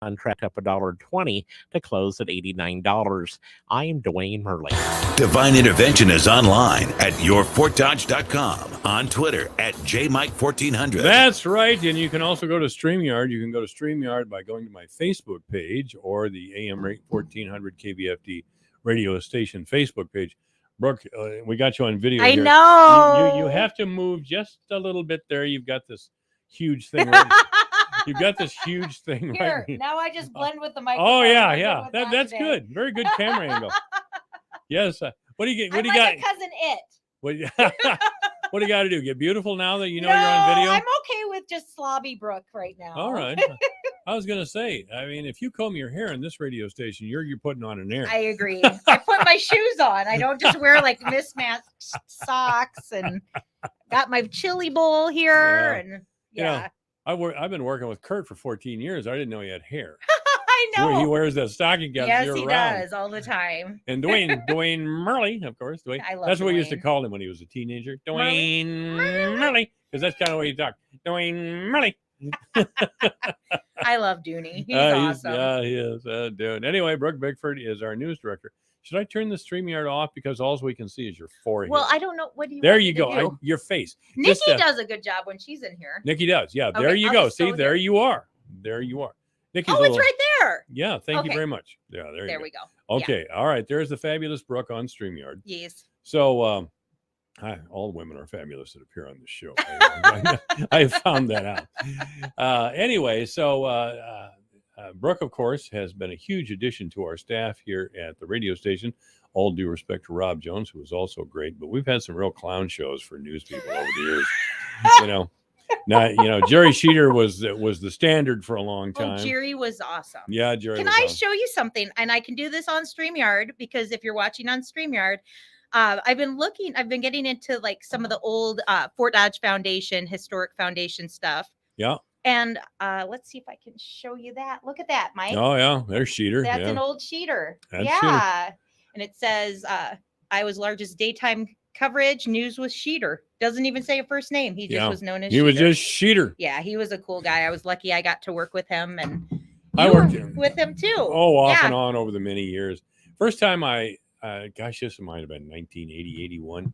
contract up $1.20 to close at $89. I am Dwayne Murley. Divine Intervention is online at yourfortdodge.com, on Twitter at JMike1400. That's right. And you can also go to StreamYard. You can go to StreamYard by going to my Facebook page or the AM 1400 KBFD radio station Facebook page. Brooke, we got you on video. I here. know. You have to move just a little bit there. You've got this huge thing. Right You've got this huge thing Here, right now I just blend with the microphone. Oh, yeah. That's good. Very good camera angle. Yes. What do you get? What do you got? Cousin It. What do you got to do? Get beautiful now that you know you're on video? I'm okay with just slobby Brooke right now. All right. I was going to say, I mean, if you comb your hair in this radio station, you're putting on an air. I agree. I put my shoes on. I don't just wear like mismatched socks and got my chili bowl here. And yeah. I've been working with Kurt for 14 years. I didn't know he had hair. I know. He wears that stocking cap yes, year he round. does all the time. And Dwayne Murley, of course. I love that's what we used to Dwayne. call him when he was a teenager. Dwayne Murley. Because that's kind of the way he talked. Dwayne Murley. I love Dooney. He's awesome. Yeah, he is. Dude. Anyway, Brooke Bickford is our news director. Should I turn the StreamYard off because all we can see is your forehead? Well, I don't know. What do you? There want you me to go. do? Your face. Nikki does a good job when she's in here. Nikki does. Yeah. Okay, There you I'll go. just See, go there there. you are. There you are. Nikki's Oh, it's right there. Yeah. Thank you Okay. very much. Yeah. There we go. Okay. All right. There's the fabulous Brooke on StreamYard. Yes. So, all women are fabulous that appear on the show. I found that out. Anyway, so Brooke, of course, has been a huge addition to our staff here at the radio station. All due respect to Rob Jones, who was also great, but we've had some real clown shows for news people over the years. Jerry Sheeter was the standard for a long time. Oh, Jerry was awesome. Yeah, Jerry. Can was I awesome. show you something? And I can do this on StreamYard because if you're watching on StreamYard, I've been getting into like some of the old Fort Dodge Foundation, Historic Foundation stuff. Yeah. And let's see if I can show you that. Look at that, Mike. Oh, yeah. There's Sheeter. That's yeah. an old Sheeter. That's yeah. Sheeter. And it says Iowa's largest daytime coverage news with Sheeter. Doesn't even say a first name. He just was known as He Sheeter. was just Sheeter. Yeah, he was a cool guy. I was lucky I got to work with him, and I worked with him too. Oh, off and on over the many years. First time this might have been 1980, 81.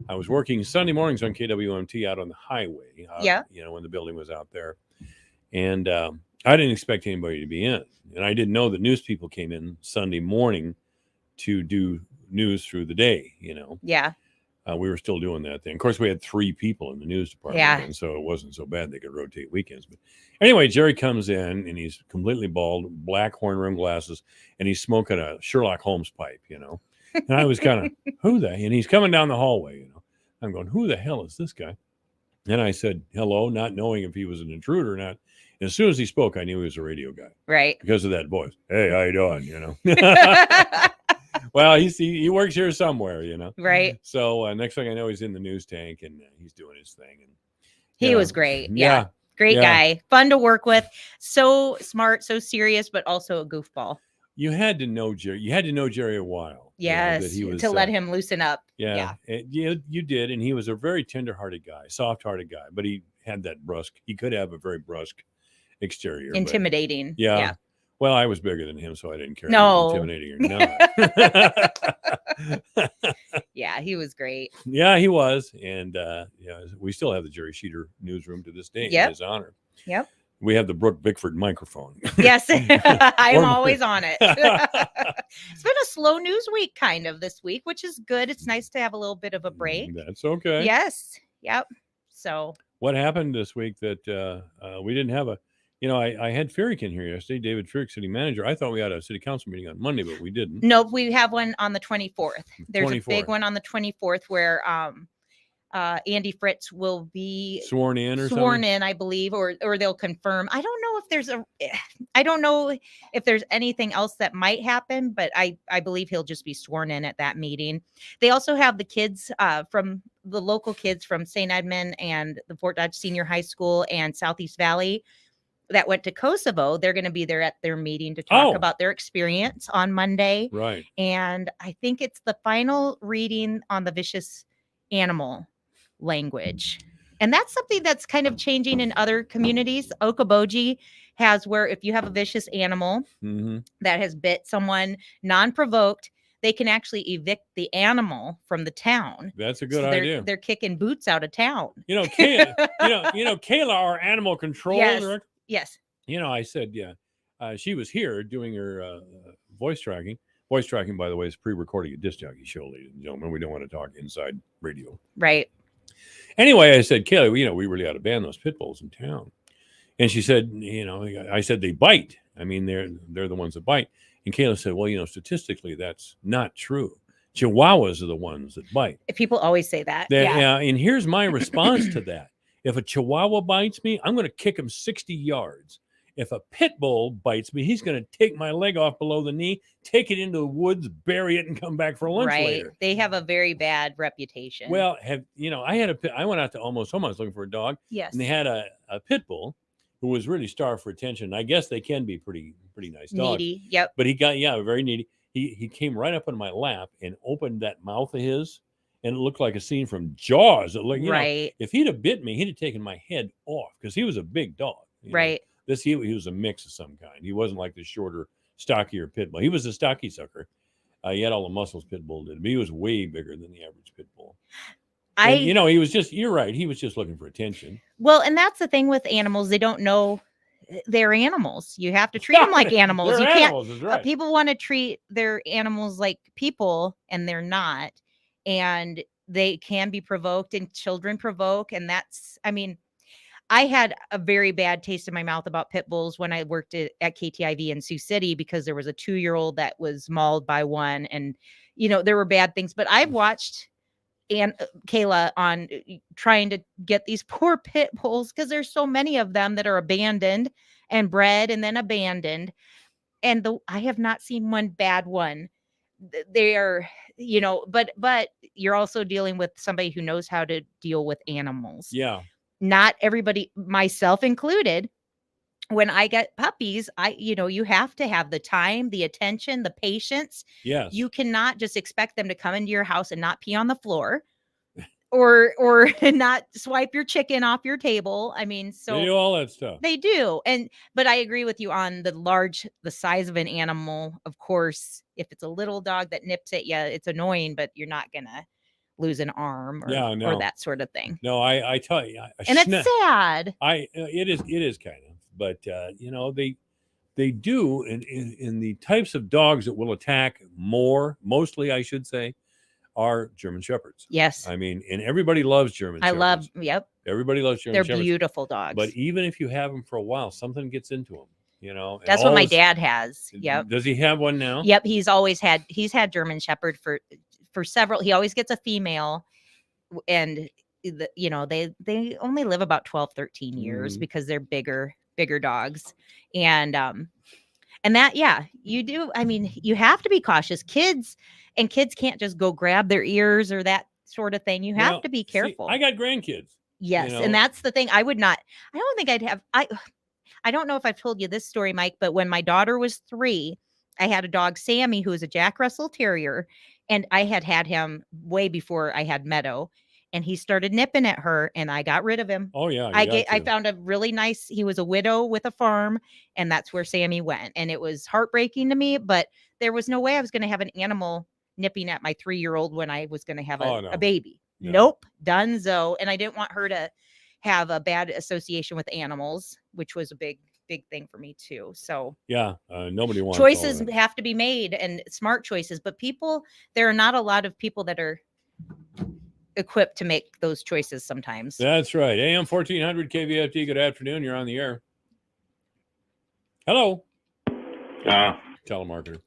I was working Sunday mornings on KWMT out on the highway. When the building was out there. And I didn't expect anybody to be in. And I didn't know that news people came in Sunday morning to do news through the day, Yeah. We were still doing that thing. Of course, we had 3 people in the news department. Yeah. And so it wasn't so bad. They could rotate weekends. But anyway, Jerry comes in and he's completely bald, black horn rim glasses, and he's smoking a Sherlock Holmes pipe, And I was kind of, and he's coming down the hallway, I'm going, who the hell is this guy? And I said, hello, not knowing if he was an intruder or not. And as soon as he spoke, I knew he was a radio guy. Right. Because of that voice. Hey, how you doing? Well, he works here somewhere, Right. So next thing I know, he's in the news tank and he's doing his thing. And he was great. Yeah. Great guy. Fun to work with. So smart, so serious, but also a goofball. You had to know Jerry. You had to know Jerry a while. Yes. To let him loosen up. Yeah. You did. And he was a very tender-hearted guy, soft-hearted guy, but he had that brusque. He could have a very brusque exterior. Intimidating. Yeah. Well, I was bigger than him, so I didn't care. No. If he was intimidating or not. Yeah, he was great. Yeah, he was. And we still have the Jerry Sheeter newsroom to this day in his honor. Yep. We have the Brooke Bickford microphone. Yes, I'm always on it. It's been a slow news week kind of this week, which is good. It's nice to have a little bit of a break. That's okay. Yes. Yep. So what happened this week that we didn't have I had Ferrick in here yesterday, David Ferrick, city manager. I thought we had a city council meeting on Monday, but we didn't. No, we have one on the 24th. There's a big one on the 24th where Andy Fritz will be sworn in, I believe, or they'll confirm. I don't know if there's anything else that might happen, but I believe he'll just be sworn in at that meeting. They also have the kids from the local kids from St. Edmund and the Fort Dodge Senior High School and Southeast Valley that went to Kosovo. They're going to be there at their meeting to talk about their experience on Monday. Right. And I think it's the final reading on the vicious animal language. And that's something that's kind of changing in other communities. Okoboji has where if you have a vicious animal that has bit someone non-provoked, they can actually evict the animal from the town. That's a good So idea. they're kicking boots out of town. Kayla, our animal control Yes. director. Yes. I said, she was here doing her voice tracking. Voice tracking, by the way, is pre-recording a disc jockey show, ladies and gentlemen. We don't want to talk inside radio. Right. Anyway, I said, Kayla, we really ought to ban those pit bulls in town. And she said, I said, they bite. I mean, they're the ones that bite. And Kayla said, well, statistically, that's not true. Chihuahuas are the ones that bite. People always say that. Yeah. And here's my response to that. If a Chihuahua bites me, I'm going to kick him 60 yards. If a pit bull bites me, he's going to take my leg off below the knee, take it into the woods, bury it, and come back for lunch later. They have a very bad reputation. Well, I went out to Almost Home. I was looking for a dog. Yes. And they had a pit bull who was really starved for attention. I guess they can be pretty nice dogs. Needy. Yep. But he got, very needy. He came right up on my lap and opened that mouth of his, and it looked like a scene from Jaws. It looked, if he'd have bit me, he'd have taken my head off because he was a big dog. Right. He was a mix of some kind. He wasn't like the shorter, stockier pit bull. He was a stocky sucker. He had all the muscles pit bull did, but he was way bigger than the average pit bull. He was just, you're right. He was just looking for attention. Well, and that's the thing with animals. They don't know they're animals. You have to treat them like animals. You can't. Animals, is right. People want to treat their animals like people, and they're not. And they can be provoked, and children provoke. And I had a very bad taste in my mouth about pit bulls when I worked at KTIV in Sioux City because there was a 2-year-old that was mauled by one, and there were bad things. But I've watched Kayla on trying to get these poor pit bulls because there's so many of them that are abandoned and bred and then abandoned. And I have not seen one bad one. They are, but you're also dealing with somebody who knows how to deal with animals. Yeah. Not everybody, myself included. When I get puppies, you have to have the time, the attention, the patience. Yes. You cannot just expect them to come into your house and not pee on the floor or not swipe your chicken off your table. So they do all that stuff. They do. But I agree with you on the size of an animal. Of course, if it's a little dog that nips at you, it's annoying, but you're not going to lose an arm or that sort of thing. No, I tell you. And it's sad. It is kind of. But they do in the types of dogs that will attack mostly I should say, are German Shepherds. Yes. And everybody loves German Shepherds. Yep. Everybody loves German Shepherds. They're beautiful dogs. But even if you have them for a while, something gets into them. That's what my dad has. Yep. Does he have one now? Yep. He's had German Shepherd for several. He always gets a female, and they only live about 12, 13 years because they're bigger dogs. And that, you do. You have to be cautious. Kids can't just go grab their ears or that sort of thing. You have to be careful. See, I got grandkids. Yes. And that's the thing. I don't think I'd have, I don't know if I've told you this story, Mike, but when my daughter was 3, I had a dog, Sammy, who was a Jack Russell Terrier. And I had him way before I had Meadow. And he started nipping at her, and I got rid of him. Oh yeah, I found a really nice. He was a widow with a farm, and that's where Sammy went. And it was heartbreaking to me, but there was no way I was going to have an animal nipping at my 3-year-old when I was going to have a baby. No. Nope, donezo. And I didn't want her to have a bad association with animals, which was a big thing for me too. So nobody wants choices have to be made, and smart choices. But there are not a lot of people that are equipped to make those choices sometimes. That's right. AM 1400 KVFT. Good afternoon. You're on the air. Hello. Telemarketer.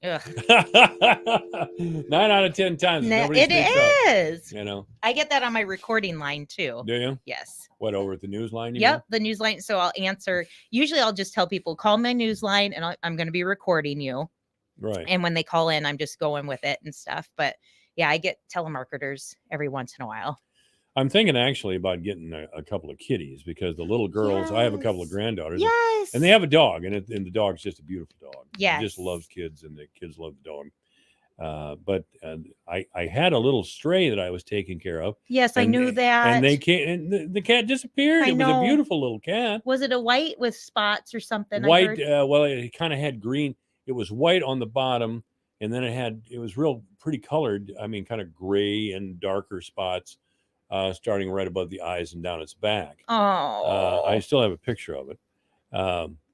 9 out of 10 times. It is. Up, I get that on my recording line too. Do you? Yes. What, over at the news line? Yep, the news line. So I'll answer. Usually I'll just tell people, call my news line, and I'm going to be recording you. Right. And when they call in, I'm just going with it and stuff. But yeah, I get telemarketers every once in a while. I'm thinking actually about getting a couple of kitties because the little girls, I have a couple of granddaughters. Yes. And they have a dog, and the dog's just a beautiful dog. Yes. He just loves kids, and the kids love the dog. But I had a little stray that I was taking care of. Yes, I knew that. And they came, and the cat disappeared. I It was a know. beautiful little cat. Was it a white with spots or something? White. Well, it kind of had green. It was white on the bottom, and then it was real pretty colored. I mean, kind of gray and darker spots, starting right above the eyes and down its back. Oh, I still have a picture of it.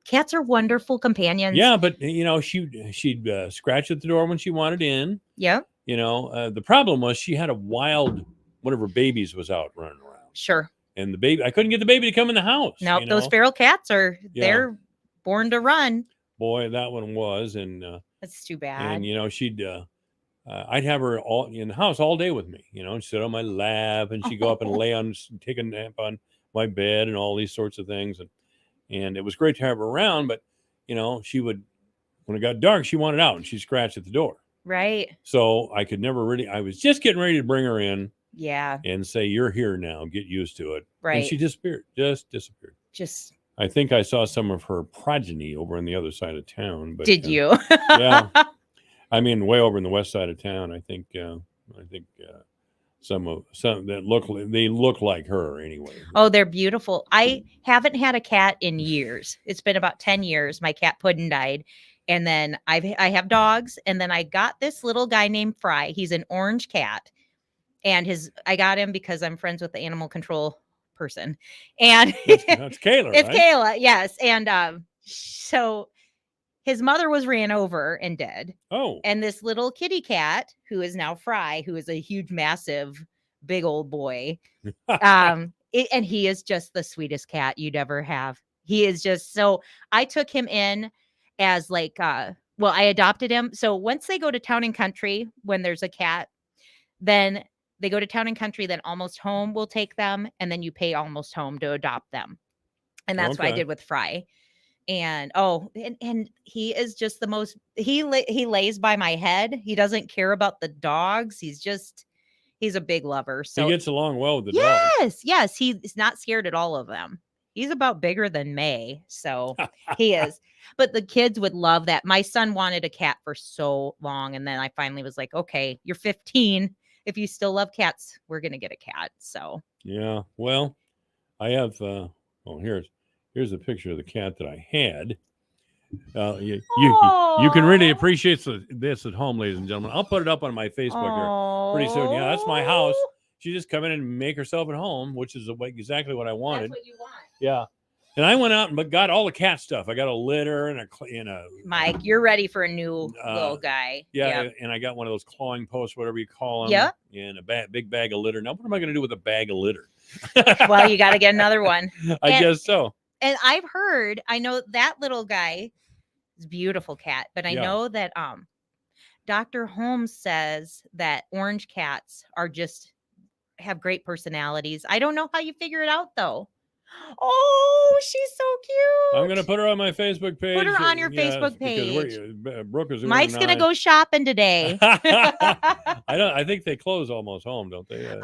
Cats are wonderful companions. Yeah, but she'd scratch at the door when she wanted in. Yeah. The problem was she had a wild one of her babies was out running around. Sure. And the baby, I couldn't get the baby to come in the house. No, those feral cats they're born to run. Boy, that one was, and that's too bad. And she'd, I'd have her all in the house all day with me. She'd sit on my lap, and she'd go up and take a nap on my bed, and all these sorts of things. And it was great to have her around, but she would, when it got dark, she wanted out, and she'd scratch at the door. Right. So I could never really. I was just getting ready to bring her in. Yeah. And say, you're here now. Get used to it. Right. And she disappeared. Just disappeared. I think I saw some of her progeny over on the other side of town. But did you? Yeah. I mean, way over in the west side of town. I think some that look like her anyway. Oh, they're beautiful. I haven't had a cat in years. It's been about 10 years. My cat Puddin died. And then I have dogs. And then I got this little guy named Fry. He's an orange cat. And I got him because I'm friends with the animal control person. And that's Kayla. It's right? Kayla, yes. And so his mother was ran over and dead. Oh. And this little kitty cat, who is now Fry, who is a huge, massive, big old boy. And he is just the sweetest cat you'd ever have. He is just so I took him in as I adopted him. So once they go to Town and Country, when there's a cat, then they go to Town and Country, then Almost Home will take them, and then you pay Almost Home to adopt them. And that's what I did with Fry. And and he is just the most he lays by my head. He doesn't care about the dogs. He's a big lover. So he gets along well with the dogs. Yes, he's not scared at all of them. He's about bigger than May, so he is. But the kids would love that. My son wanted a cat for so long, and then I finally was like, okay, you're 15. If you still love cats, we're gonna get a cat. So yeah, well, I have. Here's a picture of the cat that I had. You can really appreciate this at home, ladies and gentlemen. I'll put it up on my Facebook here pretty soon. Yeah, that's my house. She just come in and make herself at home, which is exactly what I wanted. That's what you want. Yeah. And I went out and got all the cat stuff. I got a litter and a Mike, you're ready for a new little guy. Yeah, yep. And I got one of those clawing posts, whatever you call them. Yeah. And a big bag of litter. Now, what am I going to do with a bag of litter? Well, you got to get another one. I guess so. And I know that little guy is a beautiful cat, but I know that Dr. Holmes says that orange cats have great personalities. I don't know how you figure it out though. Oh, she's so cute. I'm going to put her on my Facebook page. Put her on your Facebook page. Brooke is Mike's going to go shopping today. I think they close Almost Home, don't they?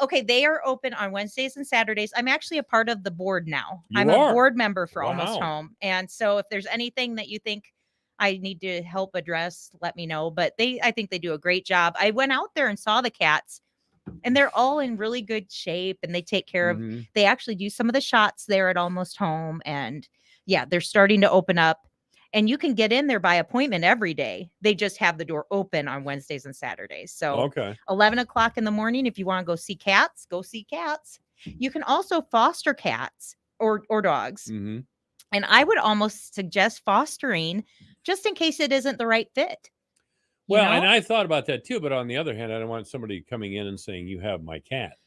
Okay, they are open on Wednesdays and Saturdays. I'm actually a part of the board now. I'm a board member for Almost Home. And so if there's anything that you think I need to help address, let me know. But I think they do a great job. I went out there and saw the cats. And they're all in really good shape, and they take care of. They actually do some of the shots there at Almost Home, and yeah, they're starting to open up. And you can get in there by appointment every day. They just have the door open on Wednesdays and Saturdays. So 11 o'clock in the morning, if you want to go see cats, go see cats. You can also foster cats or dogs. And I would almost suggest fostering just in case it isn't the right fit. Well, and I thought about that too, but on the other hand, I don't want somebody coming in and saying, you have my cat.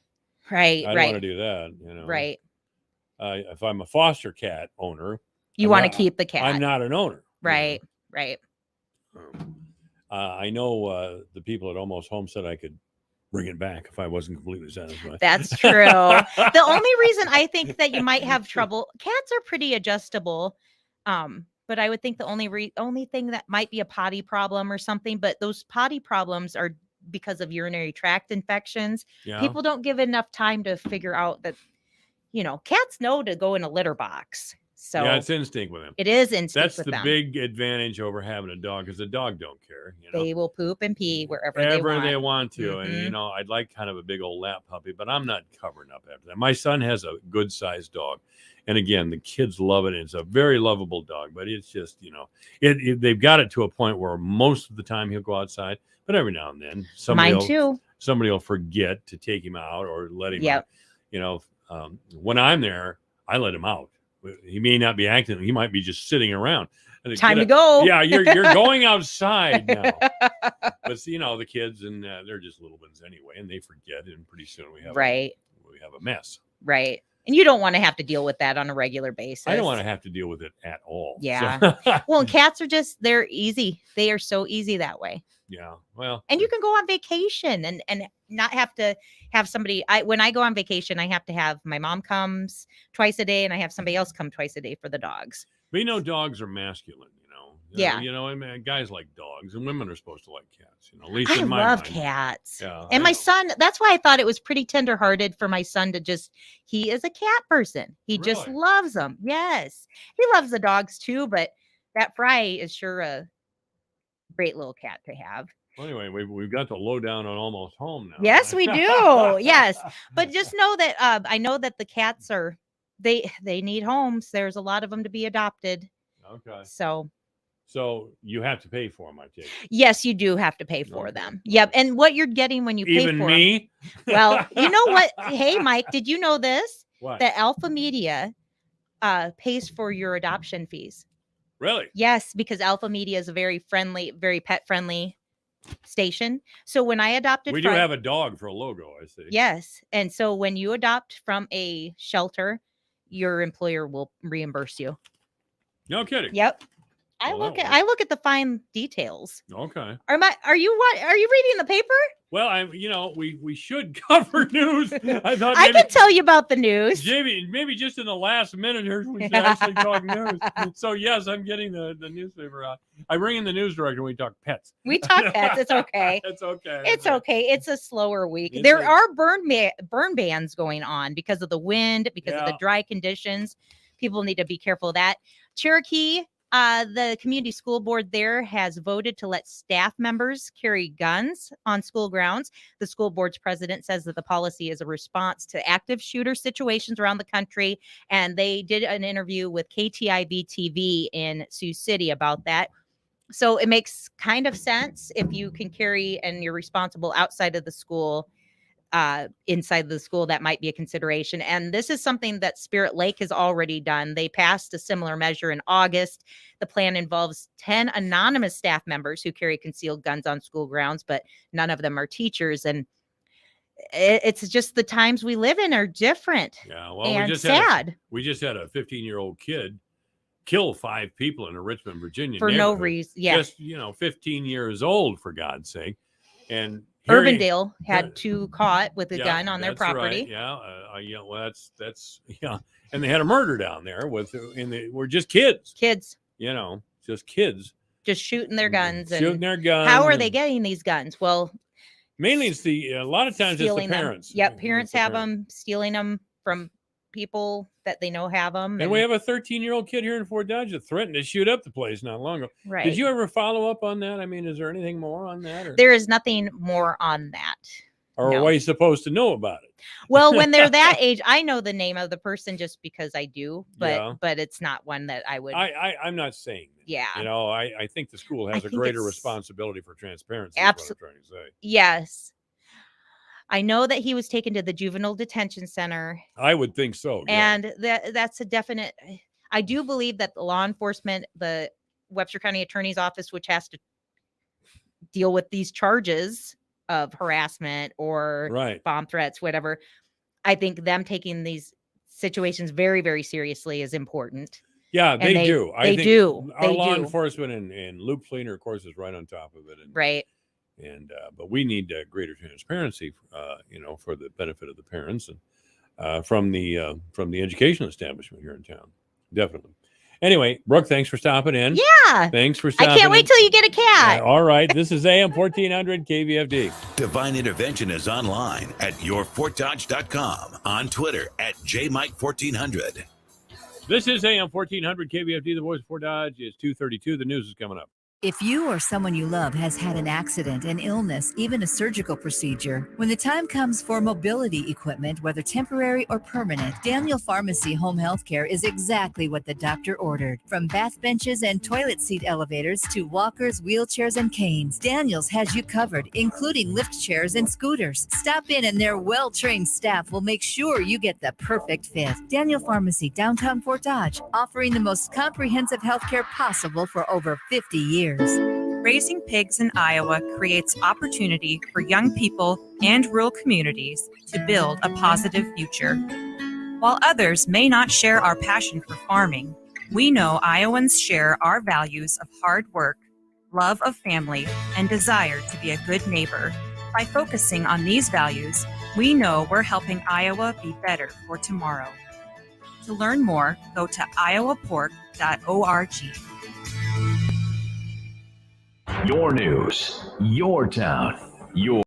Right. I don't want to do that, Right. If I'm a foster cat owner, you want to keep the cat. I'm not an owner. Right. Right. I know the people at Almost Home said I could bring it back if I wasn't completely satisfied. That's true. The only reason I think that you might have trouble, cats are pretty adjustable. But I would think the only thing that might be a potty problem or something, but those potty problems are because of urinary tract infections. Yeah. People don't give enough time to figure out that, cats know to go in a litter box. So yeah, it's instinct with them. it is instinct That's with the them. big advantage over having a dog, because the dog don't care. You know, They will poop and pee wherever they want to. And Mhm. I'd like kind of a big old lap puppy, but I'm not covering up after that. My son has a good sized dog, and again, the kids love it. And it's a very lovable dog, but it's just they've got it to a point where most of the time he'll go outside, but every now and then Mine too. somebody will forget to take him out or let him Yep. out. When I'm there, I let him out. He may not be acting. He might be just sitting around. Time to go. Yeah, you're going outside now. But the kids, and they're just little ones anyway, and they forget, and pretty soon we have a mess. Right. And you don't want to have to deal with that on a regular basis. I don't want to have to deal with it at all. Yeah. So. Well, and cats are they're easy. They are so easy that way. Yeah. Well, And you can go on vacation and not have to have somebody. When I go on vacation, I have to have my mom comes twice a day, and I have somebody else come twice a day for the dogs. but dogs are masculine. Yeah. I mean, guys like dogs, and women are supposed to like cats. At least I in my love mind. cats. Yeah, And I my know. son, that's why I thought it was pretty tenderhearted for my son to he is a cat person. He just Really? loves them. Yes. He loves the dogs too, but that Fry is sure a great little cat to have. Well, anyway, we've got the lowdown on Almost Home now. Yes, we do. Yes. But just know that I know that the cats they need homes. There's a lot of them to be adopted. Okay. So you have to pay for them, I take it. yes, you do have to pay for Okay. them. Yep. And what you're getting when you pay Even for me? them. Well, you know what? Hey, Mike, did you know this? What? That Alpha Media pays for your adoption fees. Really? Yes, because Alpha Media is a very friendly, very pet friendly station. So when I adopted We do Fry- have a dog for a logo, I see. Yes. And so when you adopt from a shelter, your employer will reimburse you. No kidding. Yep. Well, that I look at the fine details. Okay. Are you reading the paper? Well, we should cover news. I thought I maybe, can tell you about the news. maybe just in the last minute here we should actually talk news. So yes, I'm getting the newspaper out. I bring in the news director when we talk pets. We talk pets. It's okay. It's okay. It's okay. It's a slower week. It's There a- are burn bans going on because of the wind, because of the Yeah. dry conditions. People need to be careful of that. Cherokee, the community school board there has voted to let staff members carry guns on school grounds. The school board's president says that the policy is a response to active shooter situations around the country. And they did an interview with KTIV TV in Sioux City about that. So it makes kind of sense if you can carry and you're responsible outside of the school. Inside the school, that might be a consideration. And this is something that Spirit Lake has already done. They passed a similar measure in August. The plan involves 10 anonymous staff members who carry concealed guns on school grounds, but none of them are teachers. And it's just the times we live in are different Yeah. Well, and we just sad had a 15-year-old kid kill 5 people in a Richmond, Virginia for no neighborhood. reason. Yeah. Just 15 years old, for God's sake. And here he- Urbandale had 2 caught with a Yeah, gun on their that's right. property. Yeah, well, that's and they had a murder down there and they were just kids, Kids just kids just shooting their guns. shooting And their guns. how are they and getting these guns? Well, mainly it's a lot of times it's the stealing them. parents. Yep, It's parents the have parents. them, stealing them from people that they know have them. And we have a 13-year-old kid here in Fort Dodge that threatened to shoot up the place not long ago. right. Did you ever follow up on that? I mean, is there anything more on that, or There is nothing more on that. are no. we supposed to know about it? Well, when they're that age, I know the name of the person just because I do, Yeah. but it's not one that I would. I'm not saying that. Yeah. I think the school has a think greater it's- responsibility for transparency. Is what I'm trying to say. Yes. I know that he was taken to the juvenile detention center, I would think so. Yeah. and that's a definite. I do believe that the law enforcement, the Webster County Attorney's Office, which has to deal with these charges of harassment or Right. bomb threats, whatever. I think them taking these situations very, very seriously is important. Yeah, And they do. I they think do. Our They law do. enforcement and Luke Fleener, of course, is right on top of it. And, Right. And but we need greater transparency, for the benefit of the parents and from the education establishment here in town. Definitely. Anyway, Brooke, thanks for stopping in. Yeah. Thanks for stopping I can't wait in. till you get a cat. All right. This is AM 1400 KVFD. Divine Intervention is online at yourfortdodge.com, on Twitter at JMike1400. This is AM 1400 KVFD, the voice of Fort Dodge. It's 2:32. The news is coming up. If you or someone you love has had an accident, an illness, even a surgical procedure, when the time comes for mobility equipment, whether temporary or permanent, Daniel Pharmacy Home Healthcare is exactly what the doctor ordered. From bath benches and toilet seat elevators to walkers, wheelchairs, and canes, Daniel's has you covered, including lift chairs and scooters. Stop in and their well-trained staff will make sure you get the perfect fit. Daniel Pharmacy, downtown Fort Dodge, offering the most comprehensive healthcare possible for over 50 years. Raising pigs in Iowa creates opportunity for young people and rural communities to build a positive future. While others may not share our passion for farming, we know Iowans share our values of hard work, love of family, and desire to be a good neighbor. By focusing on these values, we know we're helping Iowa be better for tomorrow. To learn more, go to iowapork.org. Your news, your town, your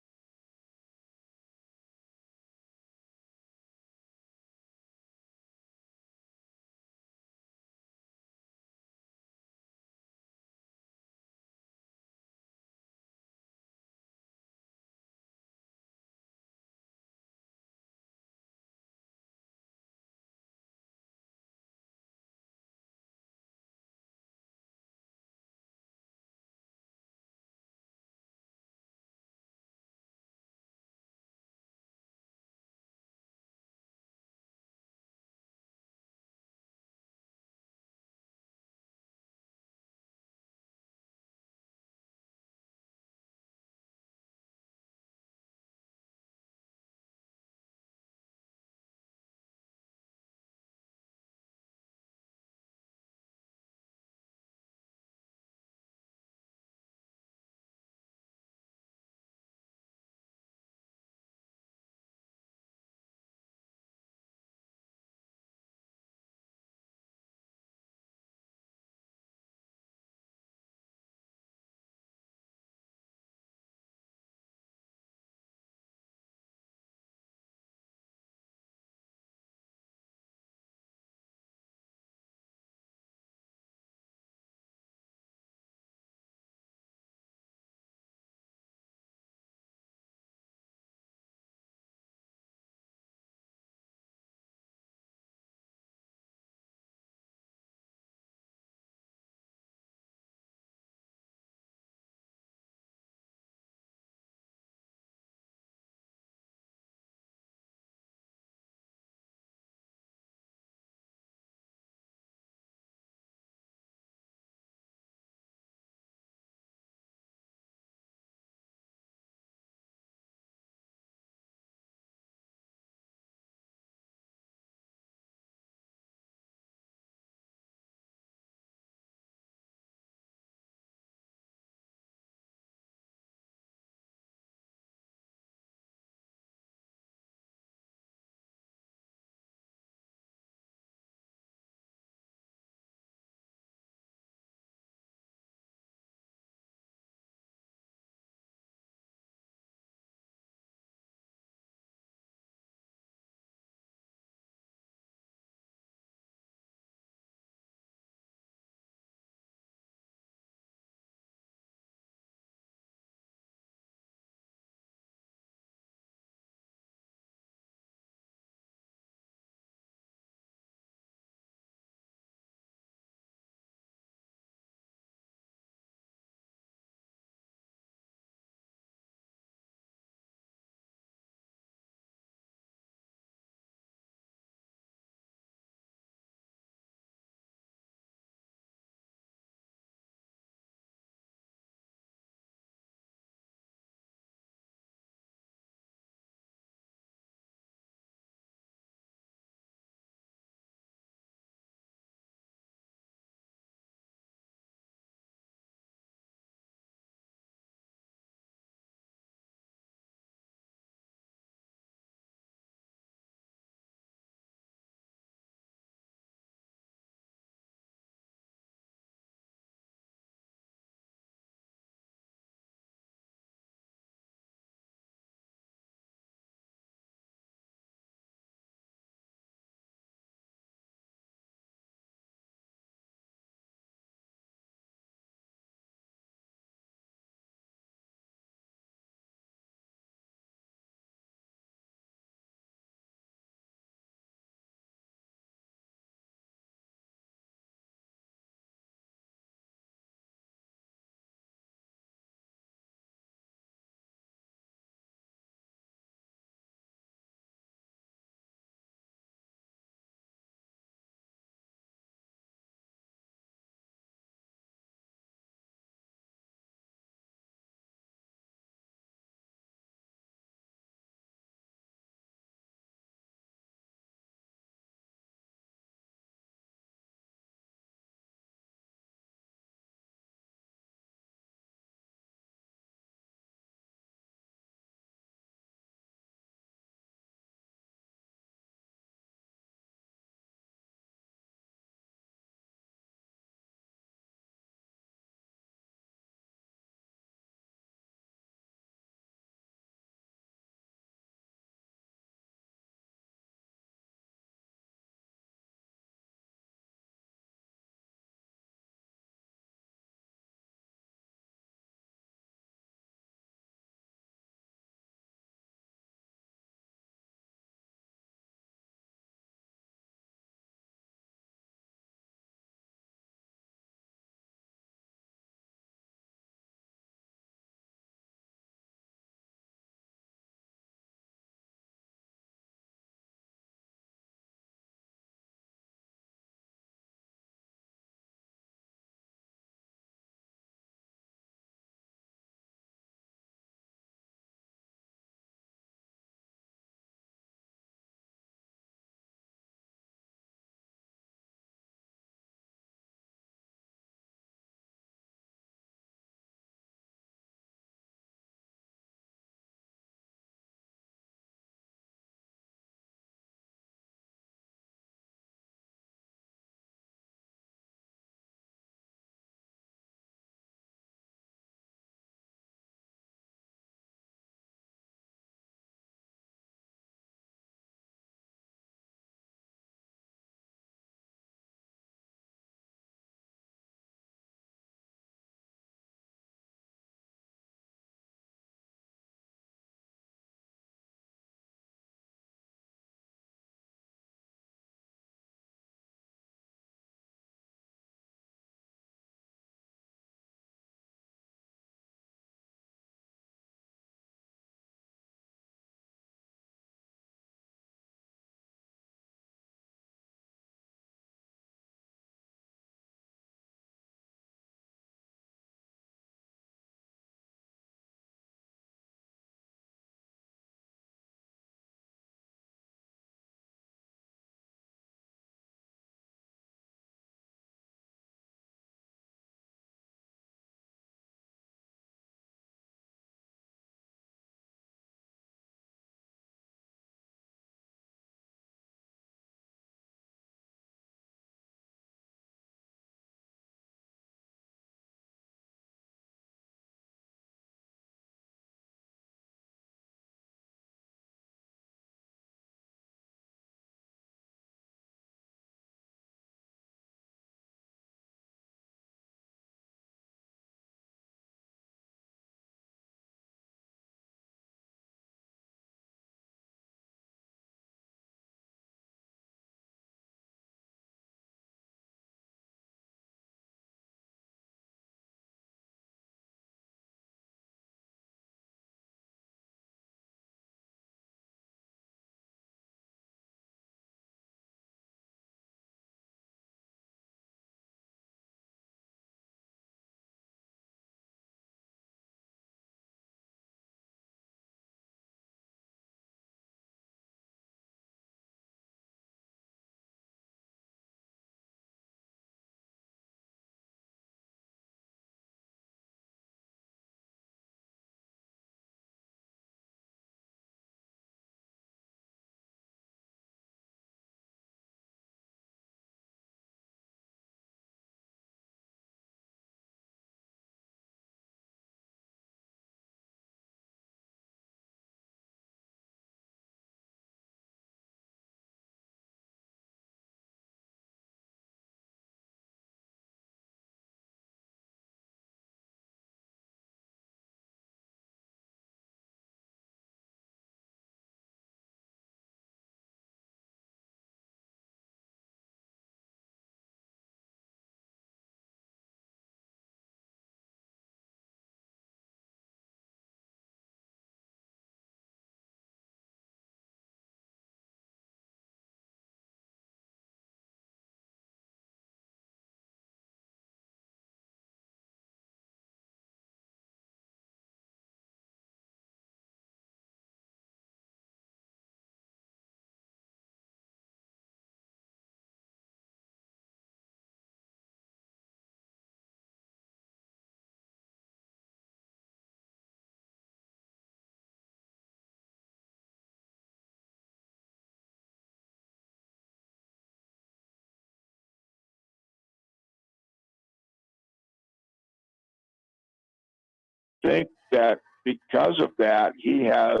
think that because of that, he has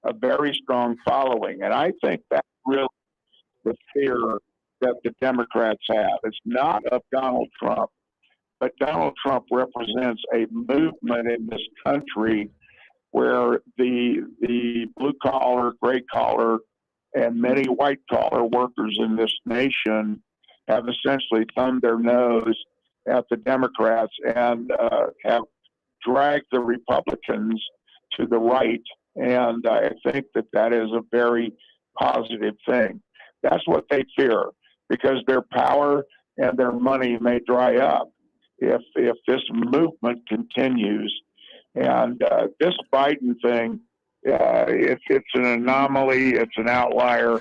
a very strong following. And I think that's really the fear that the Democrats have. It's not of Donald Trump, but Donald Trump represents a movement in this country where the blue collar, gray collar, and many white collar workers in this nation have essentially thumbed their nose at the Democrats and have dragged the Republicans to the right. And I think that that is a very positive thing. That's what they fear, because their power and their money may dry up if this movement continues. And this Biden thing, it's an anomaly. It's an outlier.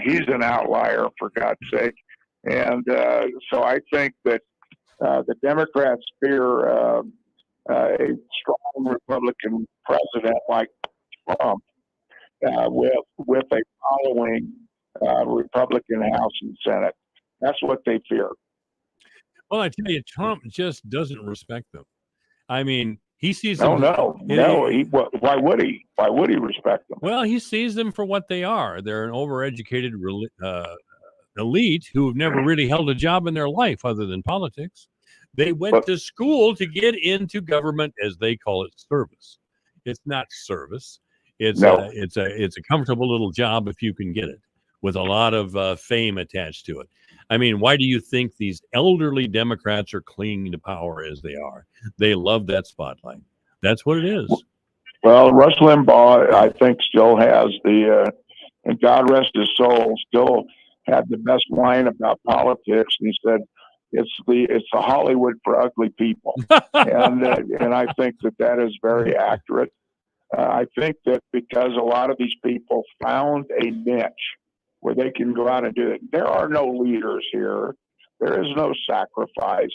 He's an outlier, for God's sake. And so I think that the Democrats fear a strong Republican president like Trump with a following Republican House and Senate. That's what they fear. Well, I tell you, Trump just doesn't respect them. I mean, he sees No, them. no. Why would he? Why would he respect them? Well, he sees them for what they are. They're an overeducated elite who have never really held a job in their life other than politics. They went to school to get into government, as they call it, service. It's not service. It's a comfortable little job if you can get it, with a lot of fame attached to it. I mean, why do you think these elderly Democrats are clinging to power as they are? They love that spotlight. That's what it is. Well, Rush Limbaugh, I think, still has and God rest his soul, still had the best line about politics. And he said, it's the Hollywood for ugly people. and I think that is very accurate. I think that because a lot of these people found a niche where they can go out and do it. There are no leaders here. There is no sacrifice.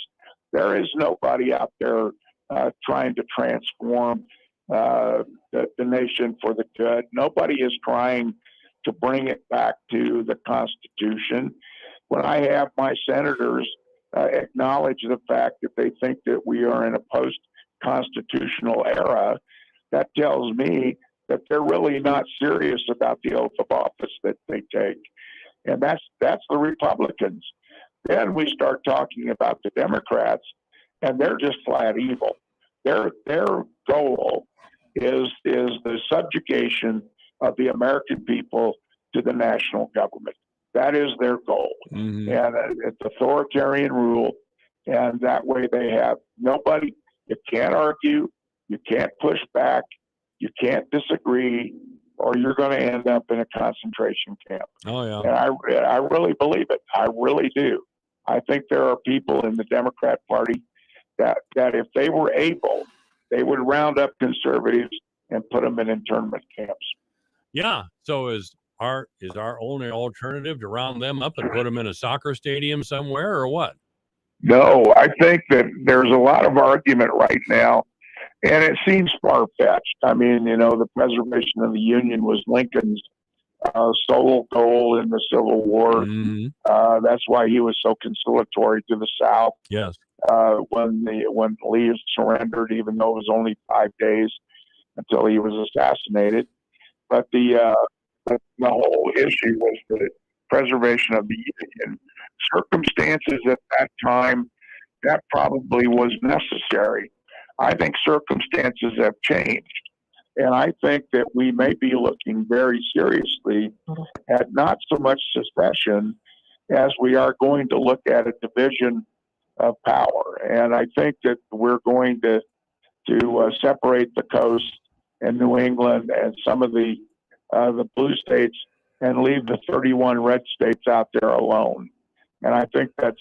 There is nobody out there trying to transform the nation for the good. Nobody is trying to bring it back to the Constitution. When I have my senators acknowledge the fact that they think that we are in a post-constitutional era, that tells me that they're really not serious about the oath of office that they take. And that's the Republicans. Then we start talking about the Democrats, and they're just flat evil. Their goal is the subjugation of the American people to the national government. That is their goal. Mm-hmm. And it's authoritarian rule. And that way they have nobody. You can't argue. You can't push back. You can't disagree, or you're going to end up in a concentration camp. Oh, yeah. And I really believe it. I really do. I think there are people in the Democrat Party that if they were able, they would round up conservatives and put them in internment camps. Yeah. So is our only alternative to round them up and put them in a soccer stadium somewhere, or what? No, I think that there's a lot of argument right now, and it seems far-fetched. I mean, the preservation of the Union was Lincoln's sole goal in the Civil War. Mm-hmm. That's why he was so conciliatory to the South. Yes. When Lee surrendered, even though it was only 5 days until he was assassinated. But the whole issue was the preservation of the Union. Circumstances at that time, that probably was necessary. I think circumstances have changed. And I think that we may be looking very seriously at not so much secession as we are going to look at a division of power. And I think that we're going to separate the coast and New England and some of the blue states and leave the 31 red states out there alone. And I think that's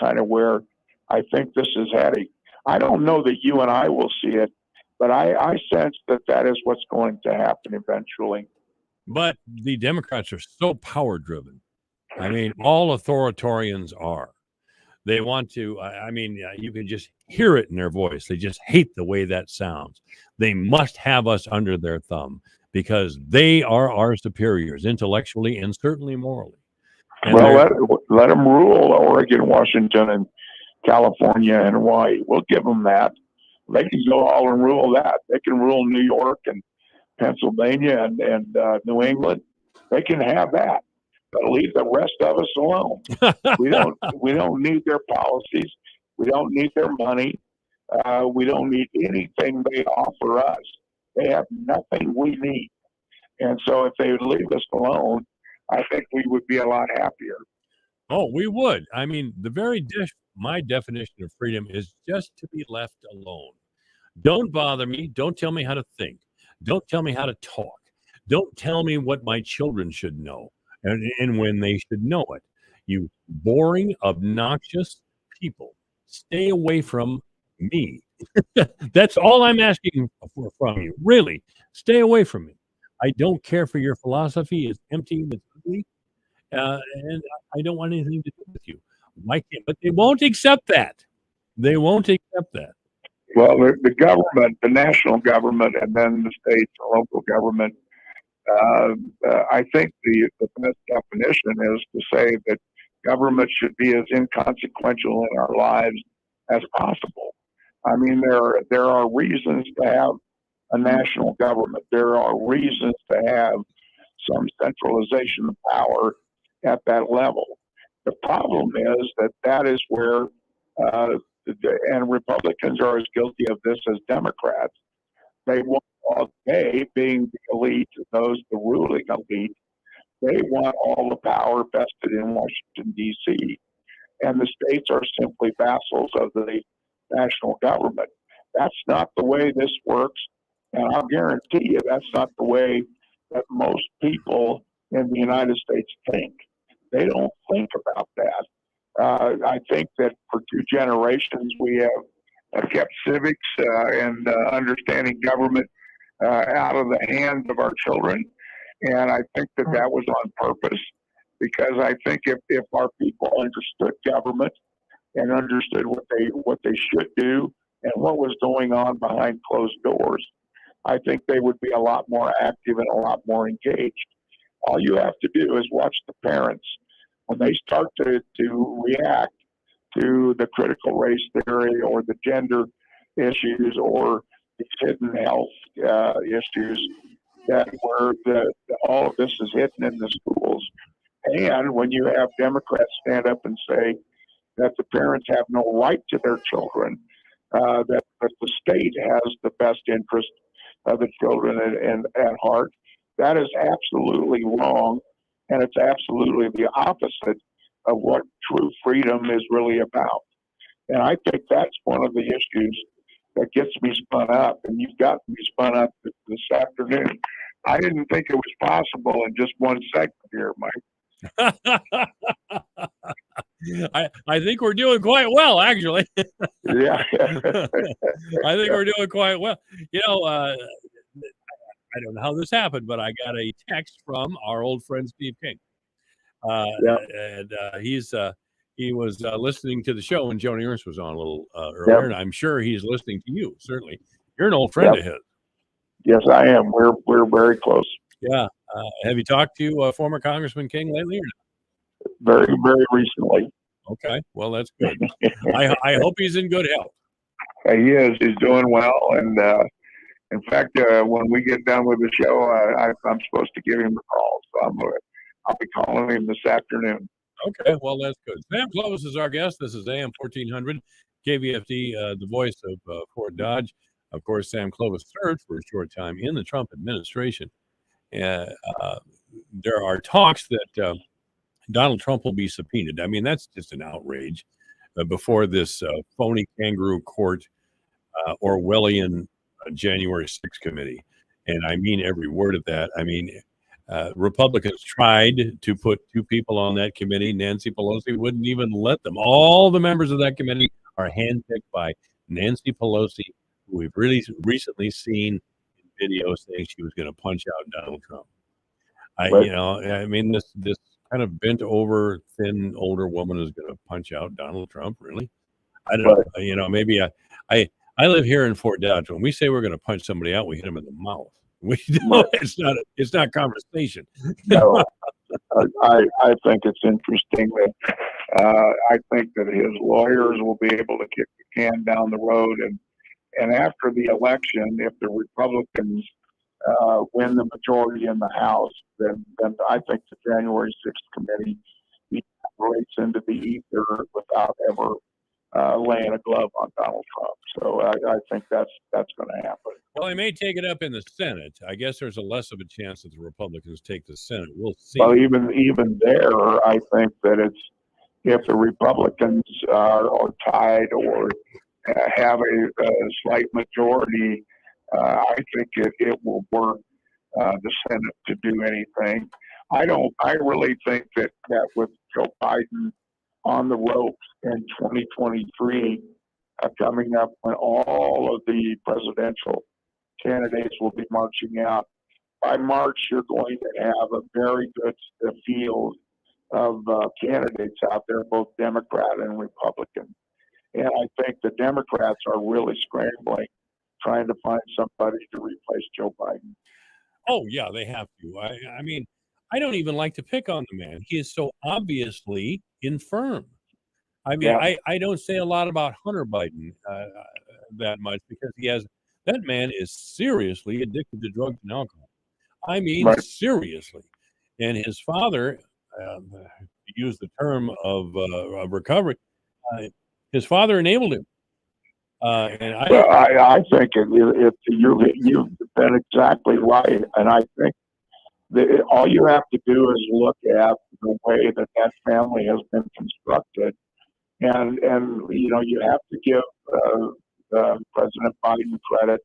kind of where I think this is heading. I don't know that you and I will see it, but I sense that is what's going to happen eventually. But the Democrats are so power driven. I mean, all authoritarians are. They want to, you can just hear it in their voice. They just hate the way that sounds. They must have us under their thumb because they are our superiors intellectually and certainly morally. And let them rule Oregon, Washington, and California and Hawaii. We'll give them that. They can go all and rule that. They can rule New York and Pennsylvania and New England. They can have that, but leave the rest of us alone. We don't need their policies. We don't need their money. We don't need anything they offer us. They have nothing we need. And so if they would leave us alone, I think we would be a lot happier. Oh, we would. I mean, my definition of freedom is just to be left alone. Don't bother me. Don't tell me how to think. Don't tell me how to talk. Don't tell me what my children should know and when they should know it. You boring, obnoxious people, stay away from me. That's all I'm asking for from you. Really, stay away from me. I don't care for your philosophy. It's empty and it's ugly. And I don't want anything to do with you. Why can't? But they won't accept that. They won't accept that. Well, the government, the national government, and then the state, the local government. I think the best definition is to say that government should be as inconsequential in our lives as possible. I mean, there are reasons to have a national government. There are reasons to have some centralization of power at that level. The problem is that is where, and Republicans are as guilty of this as Democrats. They want, they being the elite, those the ruling elite, they want all the power vested in Washington, D.C., and the states are simply vassals of the national government. That's not the way this works, and I'll guarantee you that's not the way that most people in the United States think. They don't think about that. I think that for 2 generations we have kept civics and understanding government out of the hands of our children, and I think that was on purpose, because I think if our people understood government and understood what they should do and what was going on behind closed doors, I think they would be a lot more active and a lot more engaged. All you have to do is watch the parents when they start to react to the critical race theory or the gender issues or these hidden health issues, that where all of this is hidden in the schools. And when you have Democrats stand up and say that the parents have no right to their children, that the state has the best interest of the children at heart, that is absolutely wrong, and it's absolutely the opposite of what true freedom is really about. And I think that's one of the issues that gets me spun up, and you've got me spun up this afternoon. I didn't think it was possible in just one segment here, Mike. I think we're doing quite well, actually. Yeah. I think we're doing quite well. You know, I don't know how this happened, but I got a text from our old friend Steve King. And he was listening to the show when Joni Ernst was on a little earlier, and I'm sure he's listening to you. Certainly, you're an old friend of his. Yes, I am. We're very close. Yeah. Have you talked to former Congressman King lately? Or not? Very, very recently. Okay. Well, that's good. I hope he's in good health. He is. He's doing well, and in fact, when we get done with the show, I'm supposed to give him a call, so I'll be calling him this afternoon. Okay, well, that's good. Sam Clovis is our guest. This is AM 1400, KVFD, the voice of Fort Dodge. Of course, Sam Clovis served for a short time in the Trump administration. There are talks that Donald Trump will be subpoenaed. I mean, that's just an outrage before this phony kangaroo court Orwellian January 6th committee. And I mean every word of that. I mean, Republicans tried to put 2 people on that committee. Nancy Pelosi wouldn't even let them. All the members of that committee are handpicked by Nancy Pelosi, who we've really recently seen in video saying she was going to punch out Donald Trump. You know, I mean, this kind of bent over, thin, older woman is going to punch out Donald Trump. Really? I don't know. You know, maybe I live here in Fort Dodge. When we say we're going to punch somebody out, we hit them in the mouth. We don't. It's not conversation. No, I think it's interesting that I think that his lawyers will be able to kick the can down the road And after the election, if the Republicans win the majority in the House, then I think the January 6th committee evaporates into the ether without ever laying a glove on Donald Trump. So I think that's going to happen. Well, they may take it up in the Senate. I guess there's a less of a chance that the Republicans take the Senate. We'll see. Well, even there, I think that if the Republicans are tied or have a slight majority, I think it will work the Senate to do anything. I really think that with Joe Biden on the ropes in 2023 coming up, when all of the presidential candidates will be marching out, by March you're going to have a very good field of candidates out there, both Democrat and Republican. And I think the Democrats are really scrambling, trying to find somebody to replace Joe Biden. Oh, yeah, they have to. I mean, I don't even like to pick on the man. He is so obviously infirm. I mean, Yeah. I don't say a lot about Hunter Biden that much because that man is seriously addicted to drugs and alcohol. I mean, Right. seriously. And his father, to use the term of recovery, his father enabled him. And I think you've been exactly right, and I think that all you have to do is look at the way that family has been constructed, and you have to give President Biden credit.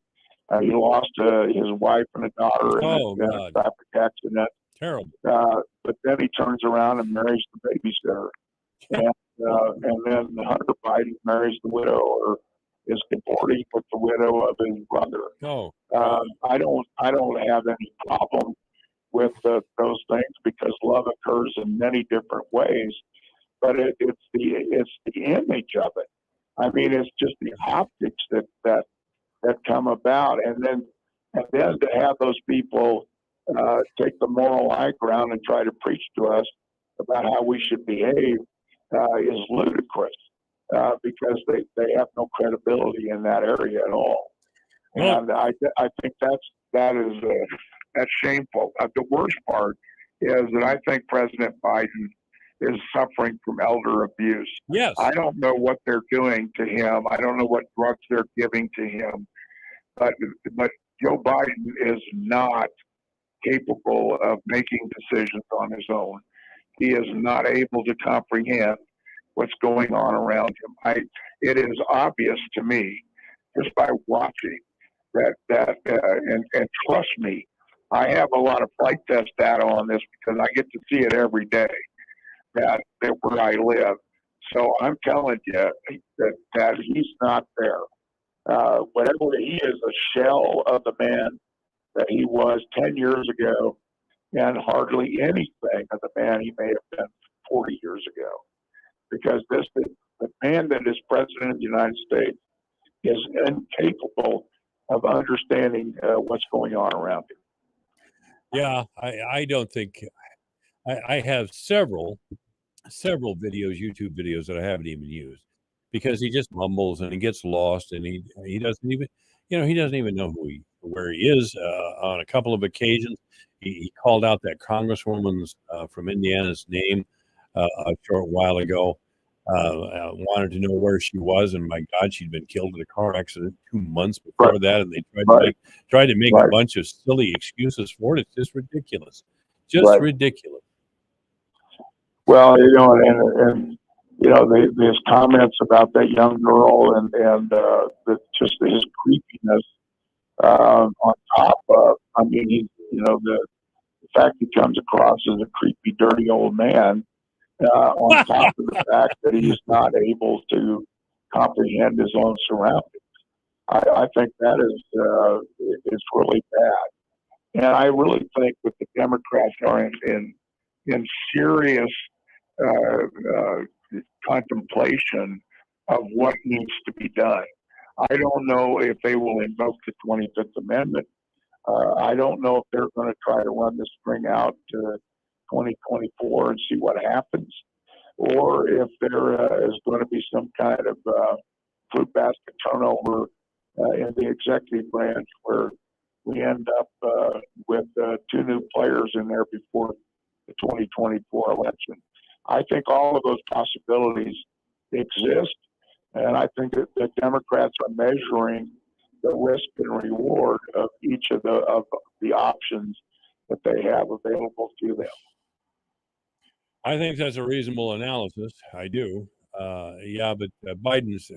He lost his wife and a daughter in a traffic accident. Terrible. But then he turns around and marries the babysitter, and then Hunter Biden marries the widow, or is cavorting with the widow of his brother. I don't have any problem with those things because love occurs in many different ways, but it's the image of it. I mean, it's just the optics that come about, and then to have those people take the moral high ground and try to preach to us about how we should behave is ludicrous. Because they have no credibility in that area at all, and I think that's shameful. The worst part is that I think President Biden is suffering from elder abuse. Yes, I don't know what they're doing to him. I don't know what drugs they're giving to him, but Joe Biden is not capable of making decisions on his own. He is not able to comprehend what's going on around him. It is obvious to me just by watching that and trust me, I have a lot of flight test data on this because I get to see it every day that where I live. So I'm telling you that he's not there. Whatever he is, a shell of the man that he was 10 years ago, and hardly anything of the man he may have been 40 years ago. Because the man that is president of the United States is incapable of understanding what's going on around him. Yeah, I don't think I have several videos, YouTube videos that I haven't even used because he just mumbles and he gets lost and he doesn't even he doesn't even know where he is. On a couple of occasions, he called out that Congresswoman's from Indiana's name a short while ago. Wanted to know where she was, and my God, she'd been killed in a car accident 2 months before that, and they tried to make a bunch of silly excuses for it. It's just ridiculous, ridiculous. Well, and there's comments about that young girl and just his creepiness on top of. I mean, the fact he comes across as a creepy, dirty old man. On top of the fact that he's not able to comprehend his own surroundings, I think that is really bad. And I really think that the Democrats are in serious contemplation of what needs to be done. I don't know if they will invoke the 25th Amendment. I don't know if they're going to try to run this thing out to 2024 and see what happens, or if there is going to be some kind of fruit basket turnover in the executive branch where we end up with two new players in there before the 2024 election. I think all of those possibilities exist, and I think that the Democrats are measuring the risk and reward of each of the options that they have available to them. I think that's a reasonable analysis. I do. Yeah, but Biden's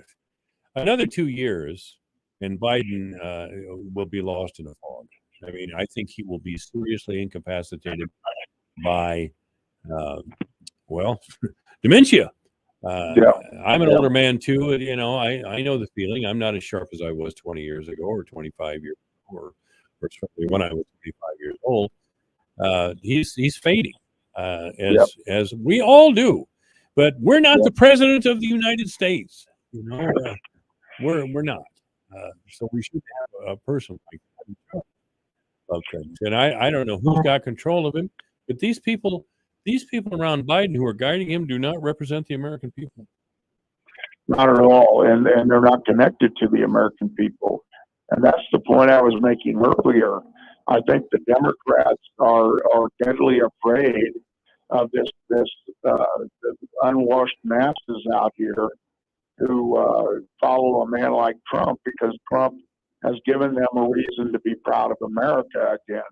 another 2 years, and Biden will be lost in a fog. I mean, I think he will be seriously incapacitated by, well, dementia. Yeah. I'm an older man too, and I know the feeling. I'm not as sharp as I was 20 years ago, or 25 years ago, or certainly when I was 25 years old. He's fading, as we all do, but we're not the president of the United States. We're not. So we should have a person like that in charge of things. And I don't know who's got control of him, but these people around Biden who are guiding him do not represent the American people. Not at all, and they're not connected to the American people, and that's the point I was making earlier. I think the Democrats are deadly afraid of this unwashed masses out here who follow a man like Trump, because Trump has given them a reason to be proud of America again.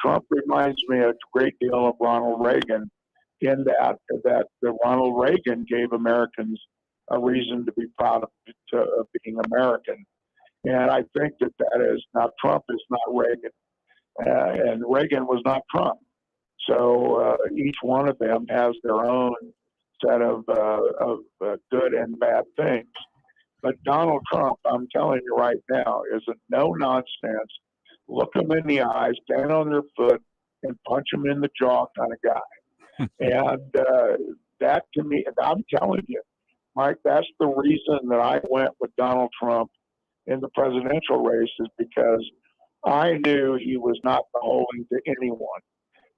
Trump reminds me a great deal of Ronald Reagan, in that the Ronald Reagan gave Americans a reason to be proud of being American. And I think that is now, Trump is not Reagan, and Reagan was not Trump. So each one of them has their own set of good and bad things. But Donald Trump, I'm telling you right now, is a no nonsense, look them in the eyes, stand on their foot, and punch them in the jaw kind of guy. And that, to me, I'm telling you, Mike, that's the reason that I went with Donald Trump in the presidential race, is because I knew he was not beholden to anyone.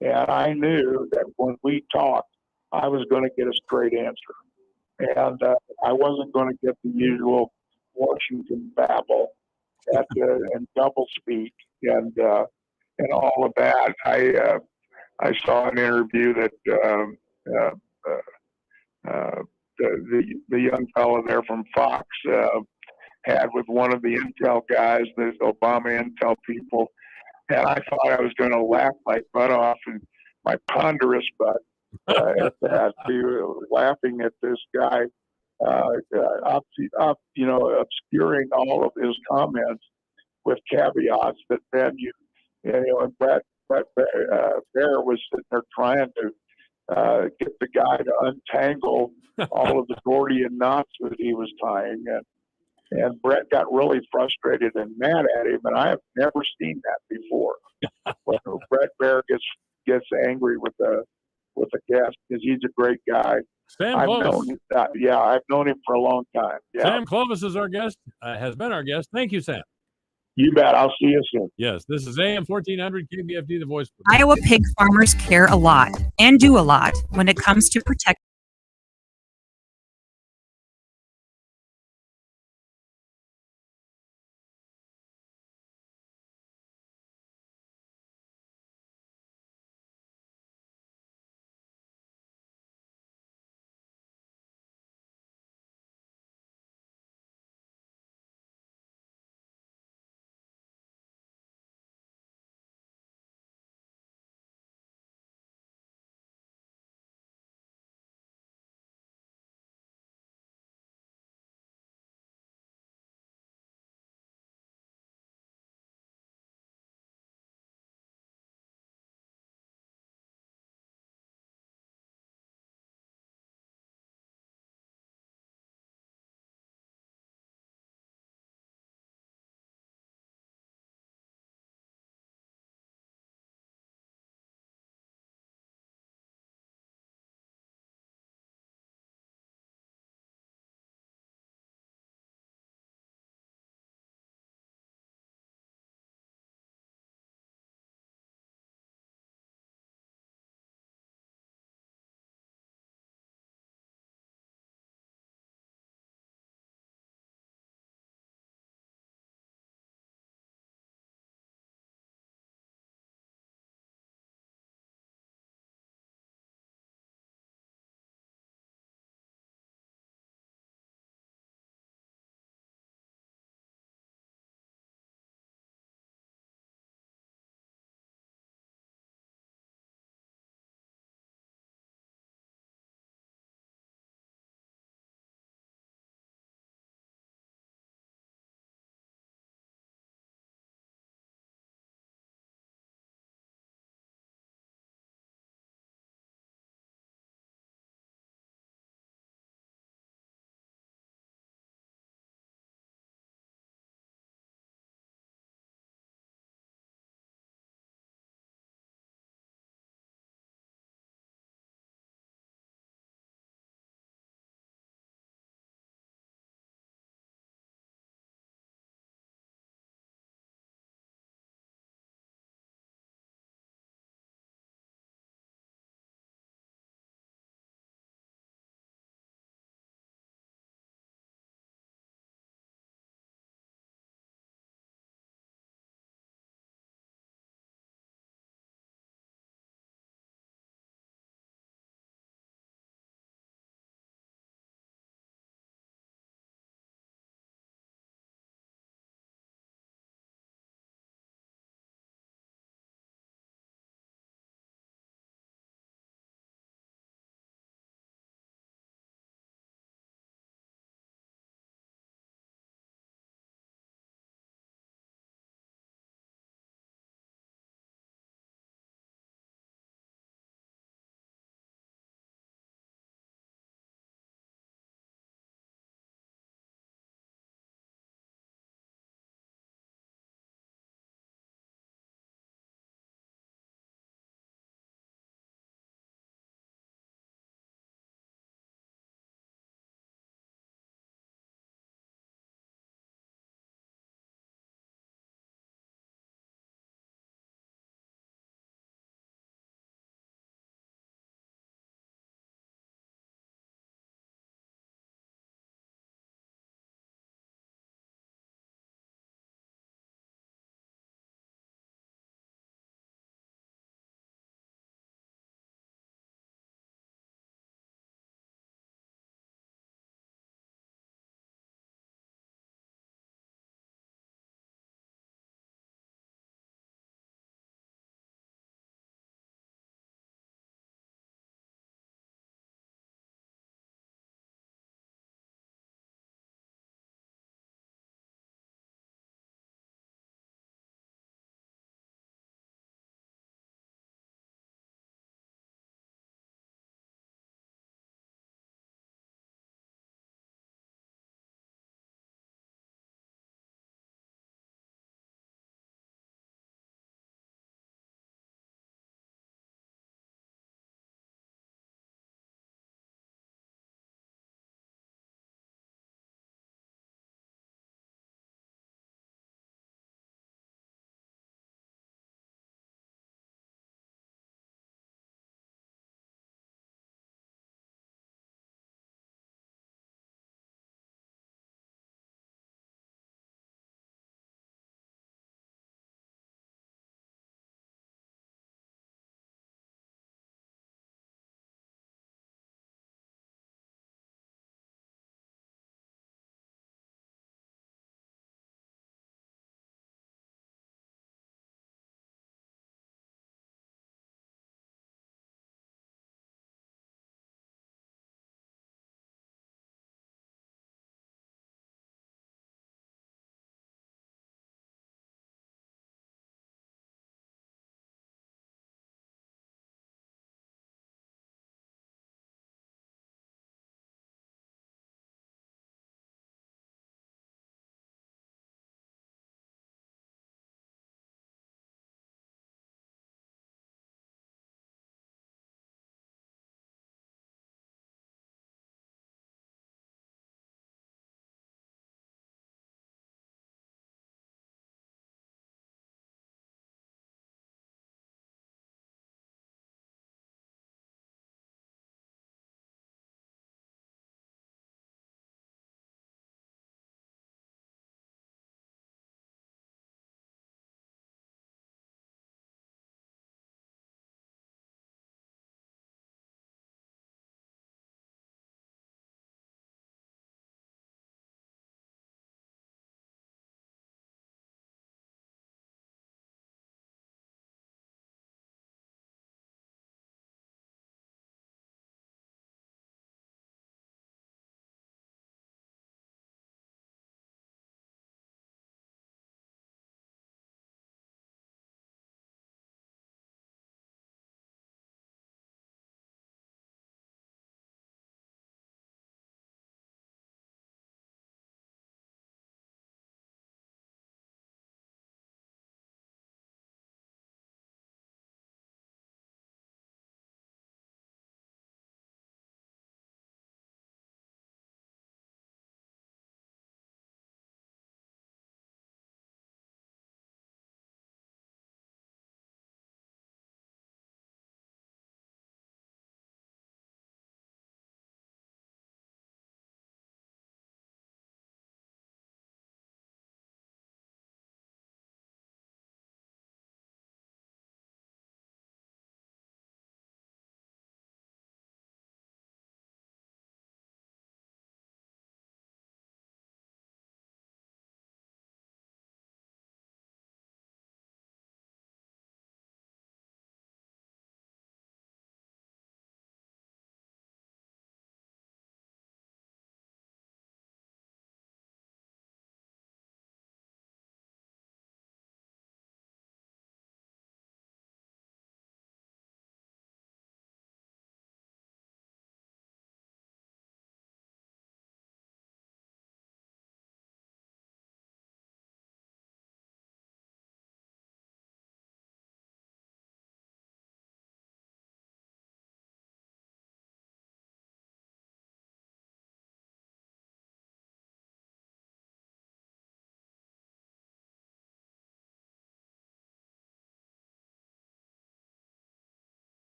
And I knew that when we talked, I was going to get a straight answer. And I wasn't going to get the usual Washington babble and double speak and all of that. I saw an interview that the young fellow there from Fox had with one of the Intel guys, the Obama Intel people, and I thought I was going to laugh my butt off and my ponderous butt at that, laughing at this guy, obscuring all of his comments with caveats that then and Brett Baer was sitting there trying to get the guy to untangle all of the Gordian knots that he was tying, and Brett got really frustrated and mad at him, and I have never seen that before. When Brett Baer gets angry with a guest, because he's a great guy. Sam I've Clovis. I've known him for a long time. Yeah. Sam Clovis is our guest, has been our guest. Thank you, Sam. You bet. I'll see you soon. Yes, this is AM 1400 KBFD, the voice. Iowa pig farmers care a lot and do a lot when it comes to protecting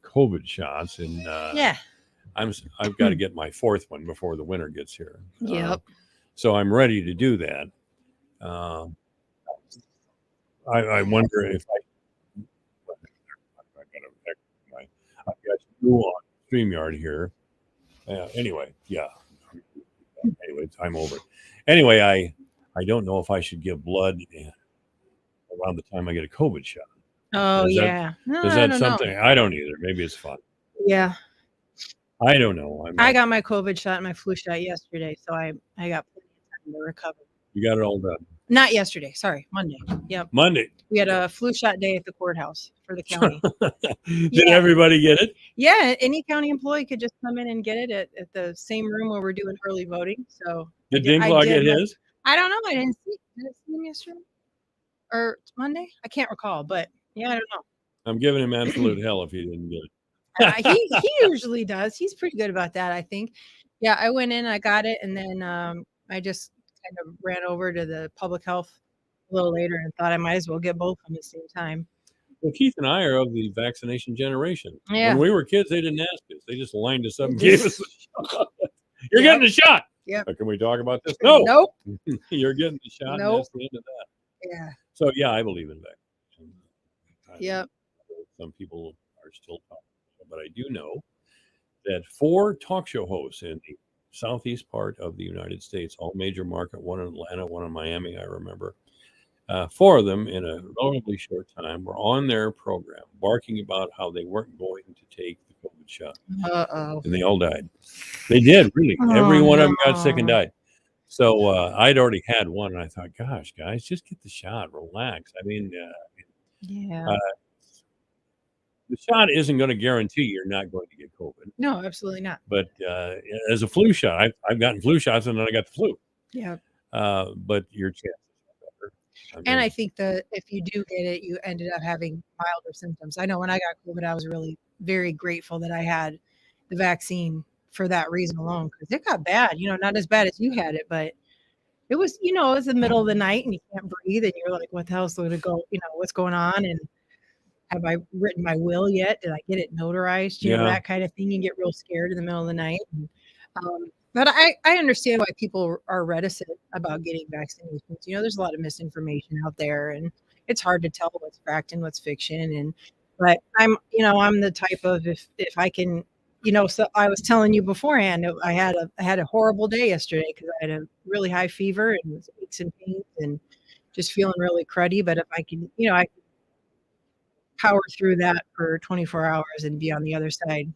COVID shots, and Yeah. I've got to get my fourth one before the winter gets here. Yep. So I'm ready to do that. I wonder if I've got you on StreamYard here. Anyway, yeah. Anyway, I'm over it. Anyway, I don't know if I should give blood around the time I get a COVID shot. Oh, Is that- yeah. No, Is I that don't something? know. I don't either. Maybe it's fun. Yeah. I don't know. I got my COVID shot and my flu shot yesterday, so I got plenty of time to recover. You got it all done. Not yesterday. Sorry, Monday. Yep. Monday. We had a flu shot day at the courthouse for the county. Did Yeah. everybody get it? Yeah, any county employee could just come in and get it at the same room where we're doing early voting. So Did I Dinglaw get did his? I don't know. I didn't see. Did I see him yesterday or Monday? I can't recall, but yeah, I don't know. I'm giving him absolute hell if he didn't get it. He usually does. He's pretty good about that, I think. Yeah, I went in, I got it, and then I just kind of ran over to the public health a little later and thought I might as well get both of them at the same time. Well, Keith and I are of the vaccination generation. Yeah. When we were kids, they didn't ask us. They just lined us up and They gave just- us a shot. You're Yep. getting a shot. Yep. Can we talk about this? No. Nope. You're getting the shot. And Nope. that's the end of that. Yeah. So, yeah, I believe in vaccination. Yep. Some people are still talking, but I do know that 4 talk show hosts in the southeast part of the United States, all major market, one in Atlanta, one in Miami, I remember. 4 of them in a relatively short time were on their program barking about how they weren't going to take the COVID shot. Uh-oh. And they all died. They did, really. Every one of them got sick and no. died. So I'd already had one, and I thought, gosh, guys, just get the shot. Relax. I mean, Yeah. the shot isn't going to guarantee you're not going to get COVID. No, absolutely not. But as a flu shot, I've gotten flu shots, and then I got the flu. Yeah. But your chances are better. And I think that if you do get it, you ended up having milder symptoms. I know when I got COVID, I was really very grateful that I had the vaccine for that reason alone, because it got bad, not as bad as you had it, but it was, it was the middle of the night and you can't breathe and you're like, what the hell's going to go, what's going on? And have I written my will yet? Did I get it notarized? Yeah. That kind of thing. You get real scared in the middle of the night. And, but I understand why people are reticent about getting vaccinations. There's a lot of misinformation out there, and it's hard to tell what's fact and what's fiction. But I'm the type of if I can, so I was telling you beforehand, I had a horrible day yesterday because I had a really high fever and was aches and pains and just feeling really cruddy. But if I can, I can power through that for 24 hours and be on the other side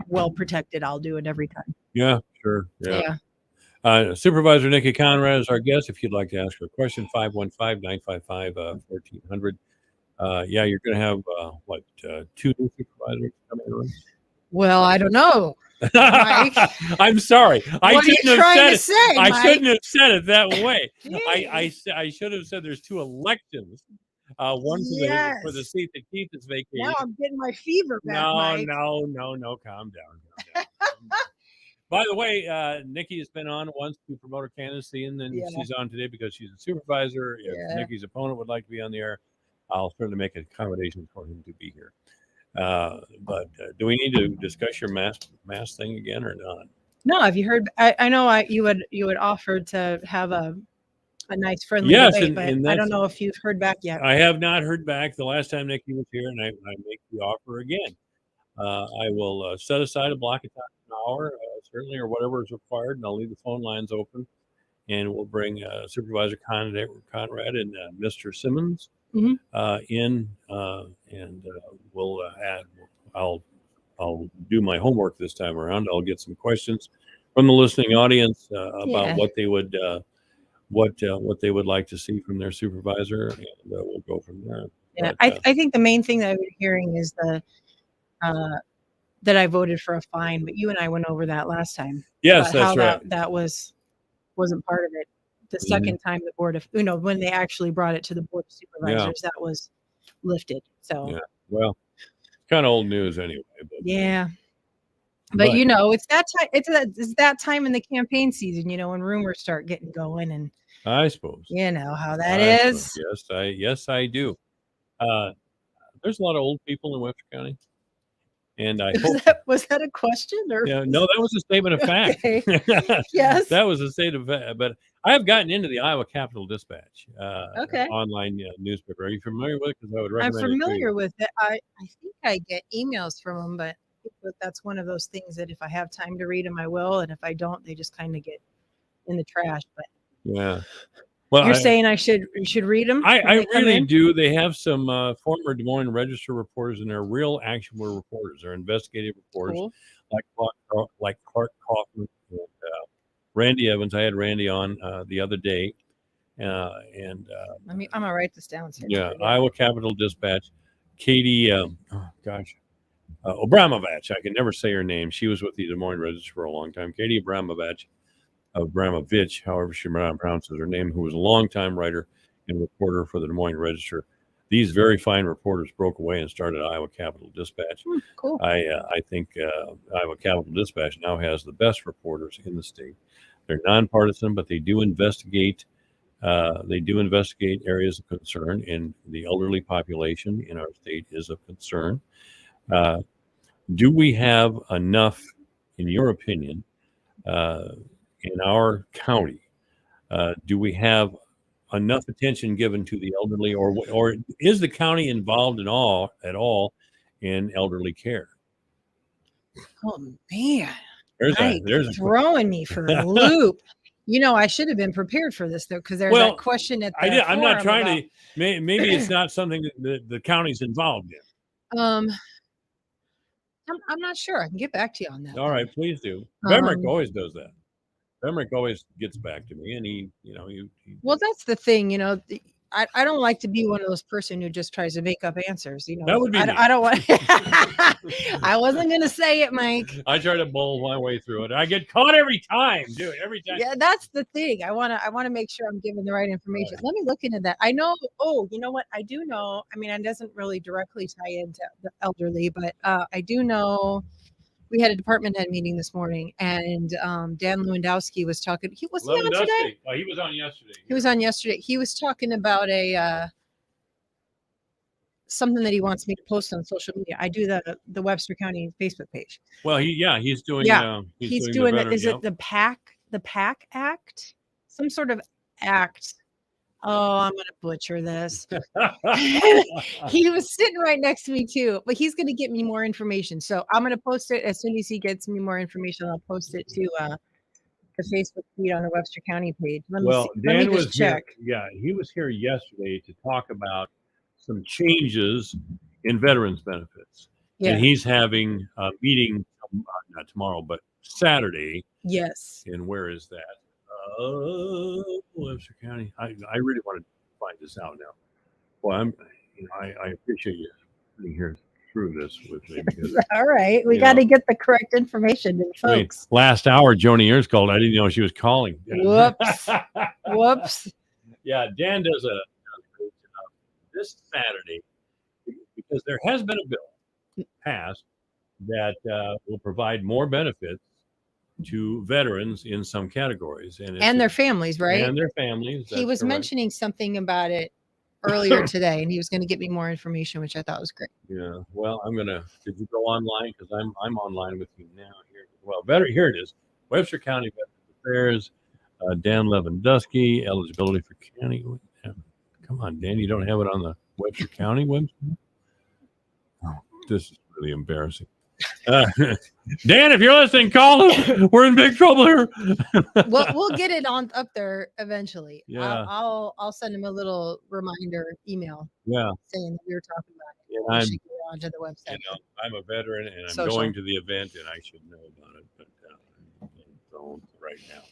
well protected, I'll do it every time. Yeah, sure. Yeah. Supervisor Nikki Conrad is our guest. If you'd like to ask her a question, 515-955-1400. Yeah, you're going to have, 2 new supervisors coming in? Well, I don't know. Mike. I'm sorry. I What are you shouldn't have trying said to it. say, I Mike? shouldn't have said it that way. Jeez. I should have said there's 2 elections. One for the Yes. seat that Keith is vacating. Now I'm getting my fever back, No, Mike. no. Calm down. By the way, Nikki has been on once to promote her candidacy, and then Yeah. she's on today because she's a supervisor. If Yeah. Nikki's opponent would like to be on the air, I'll certainly make accommodations for him to be here. But do we need to discuss your mask thing again or not? No, have you heard? I know you had offered to have a nice friendly Yes, debate, and but I that's- don't know if you've heard back yet. I have not heard back. The last time Nikki was here, and I make the offer again. I will set aside a block of time, an hour, certainly, or whatever is required, and I'll leave the phone lines open, and we'll bring Supervisor Conrad and Mr. Simmons Mhm. in, and we'll add. I'll do my homework this time around. I'll get some questions from the listening audience about Yeah. what they would. What they would like to see from their supervisor, and we'll go from there. Yeah, But, I think the main thing that I've been hearing is that I voted for a fine, but you and I went over that last time. yes, about how that's right. that wasn't part of it. The second time the board of when they actually brought it to the board of supervisors, that was lifted. So Yeah. Well, it's kind of old news anyway. But, yeah. But it's that time. It's that time in the campaign season. When rumors start getting going, and I suppose. you know how that I is. suppose. Yes, I do. There's a lot of old people in Webster County. And I hope Was that a question or? yeah, no, that was a statement of fact. Okay. Yes. That was a statement of fact. But I have gotten into the Iowa Capital Dispatch Okay. online newspaper. Are you familiar with it? Because I would I'm recommend it to you. familiar with it. I think I get emails from them, but that's one of those things that if I have time to read them, I will, and if I don't, they just kind of get in the trash. But Yeah. Well, you're saying you should read them? I really do. They have some former Des Moines Register reporters, and they're real actual reporters. They're investigative reporters, Cool. like Clark Kaufman and Randy Evans. I had Randy on the other day, and I'm gonna write this down. So yeah, Iowa Capital Dispatch. Katie, Abramovich. I can never say her name. She was with the Des Moines Register for a long time. Katie Abramovich, however she pronounces her name, who was a longtime writer and reporter for the Des Moines Register. These very fine reporters broke away and started Iowa Capital Dispatch. Cool. I think Iowa Capital Dispatch now has the best reporters in the state. They're nonpartisan, but they do investigate. Areas of concern, and the elderly population in our state is of concern. Do we have enough, in your opinion, in our county? Do we have enough attention given to the elderly, or is the county involved at all in elderly care? Oh man, there's throwing me for a loop. I should have been prepared for this though, because there's that question at the I'm not trying about, to. Maybe it's not something that the county's involved in. I'm not sure. I can get back to you on that. All right, please do. Bemrick always does that. Bemrick always gets back to me, and he Well, that's the thing, I don't like to be one of those person who just tries to make up answers. That would be me. I don't want. I wasn't going to say it, Mike. I try to bowl my way through it. I get caught every time. Every time. Yeah, that's the thing. I want to make sure I'm giving the right information. Right. Let me look into that. I know. Oh, you know what? I do know. I mean, it doesn't really directly tie into the elderly, but I do know. We had a department head meeting this morning, and Dan Lewandowski was talking. He was on today. Oh, he was on yesterday. He was on yesterday. He was talking about something that he wants me to post on social media. I do the Webster County Facebook page. Well, he's doing. Yeah, he's doing it. Is it the PAC Act? Some sort of act. Oh, I'm going to butcher this. He was sitting right next to me too, but he's going to get me more information. So I'm going to post it as soon as he gets me more information. I'll post it to the Facebook feed on the Webster County page. Dan was check. Here, he was here yesterday to talk about some changes in veterans benefits. Yeah. And he's having a meeting, not tomorrow, but Saturday. Yes. And where is that? Webster County. I really want to find this out now. Well, I appreciate you being here through this with me. Because, all right, we got to get the correct information to folks. Last hour, Joni Ears called. I didn't know she was calling. Whoops. Whoops. Yeah, Dan does a great job this Saturday because there has been a bill passed that will provide more benefits to veterans in some categories and their families, right? And their families. He was mentioning something about it earlier today, and he was going to get me more information, which I thought was great. Yeah. Well, did you go online? Because I'm online with you now here. Well, here it is. Webster County Veterans Affairs, Dan Lewandowski, eligibility for county. Come on, Dan, you don't have it on the Webster County website? Oh, this is really embarrassing. Dan, if you're listening, call us. We're in big trouble here. We'll get it up there eventually. Yeah. I'll send him a little reminder email. Yeah. Saying that we were talking about it. And we should go onto the website. I'm a veteran and I'm going to the event and I should know about it, but don't right now.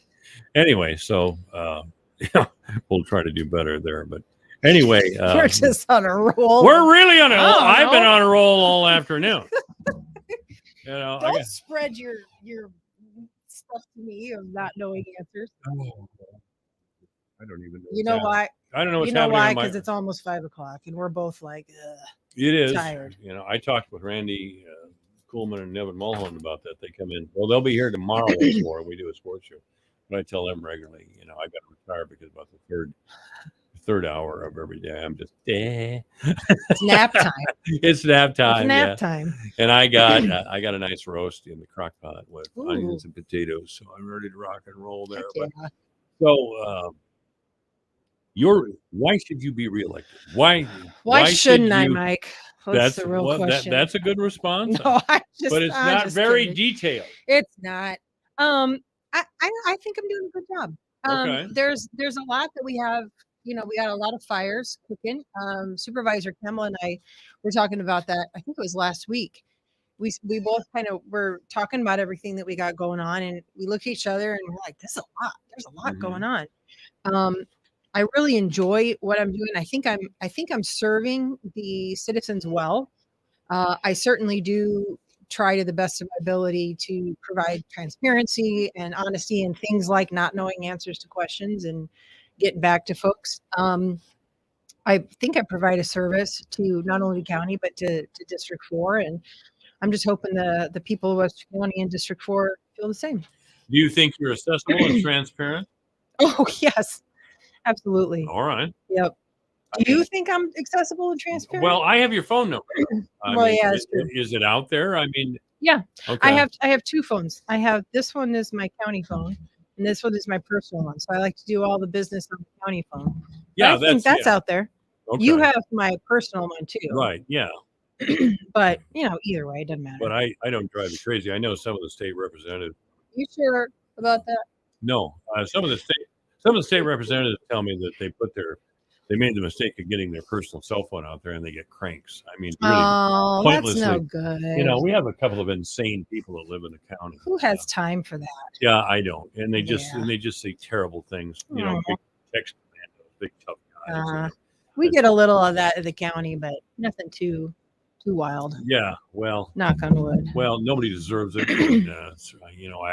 Anyway, so we'll try to do better there. But anyway, we're just on a roll. We're really on a roll. I've been on a roll all afternoon. Don't spread your stuff to me of not knowing answers. I don't even know. You know why? I don't know what's happening. You know why? Because it's almost 5 o'clock and we're both like, it is tired. I talked with Randy Kuhlman and Nevin Mulholland about that. They come in. Well, they'll be here tomorrow when we do a sports show. But I tell them regularly, I got to retire because about the third hour of every day. I'm just It's nap time. It's nap time. It's nap yeah. time. And I got a nice roast in the crock pot with Ooh. onions and potatoes, so I'm ready to rock and roll there. Heck But, yeah. so why should you be reelected? Why shouldn't should I, you- Mike? That's the real question. That's a good response. No, but it's I'm not just very kidding. detailed. It's not. I think I'm doing a good job. Okay. There's a lot that we have. We got a lot of fires cooking. Supervisor Kimmel and I were talking about that. I think it was last week. We both kind of were talking about everything that we got going on, and we look at each other and we're like, "This is a lot. There's a lot going on." I really enjoy what I'm doing. I think I'm serving the citizens well. I certainly do try to the best of my ability to provide transparency and honesty and things like not knowing answers to questions and getting back to folks. I think I provide a service to not only the county but to District 4, and I'm just hoping the people of West County and District 4 feel the same. Do you think you're accessible and transparent? Oh yes, absolutely. All right. Yep. Do you think I'm accessible and transparent? Well, I have your phone number. That's true. Is it out there? I mean, Yeah. okay. I have two phones. I have this one is my county phone, and this one is my personal one. So I like to do all the business on the county phone. Yeah, I think that's yeah. out there. Okay. You have my personal one too. Right. Yeah. But either way, it doesn't matter. But I don't drive you crazy. I know some of the state representatives. You sure about that? No, some of the state representatives tell me that they made the mistake of getting their personal cell phone out there and they get cranks. I mean, really Oh, that's no pointlessly. good. We have a couple of insane people that live in the county. Who has time for that? Yeah, I don't. And they just Yeah. say terrible things. Big text commandos, big tough guys. We get a little of that at the county, but nothing too wild. Yeah, well, Knock on wood. well, nobody deserves it. And, I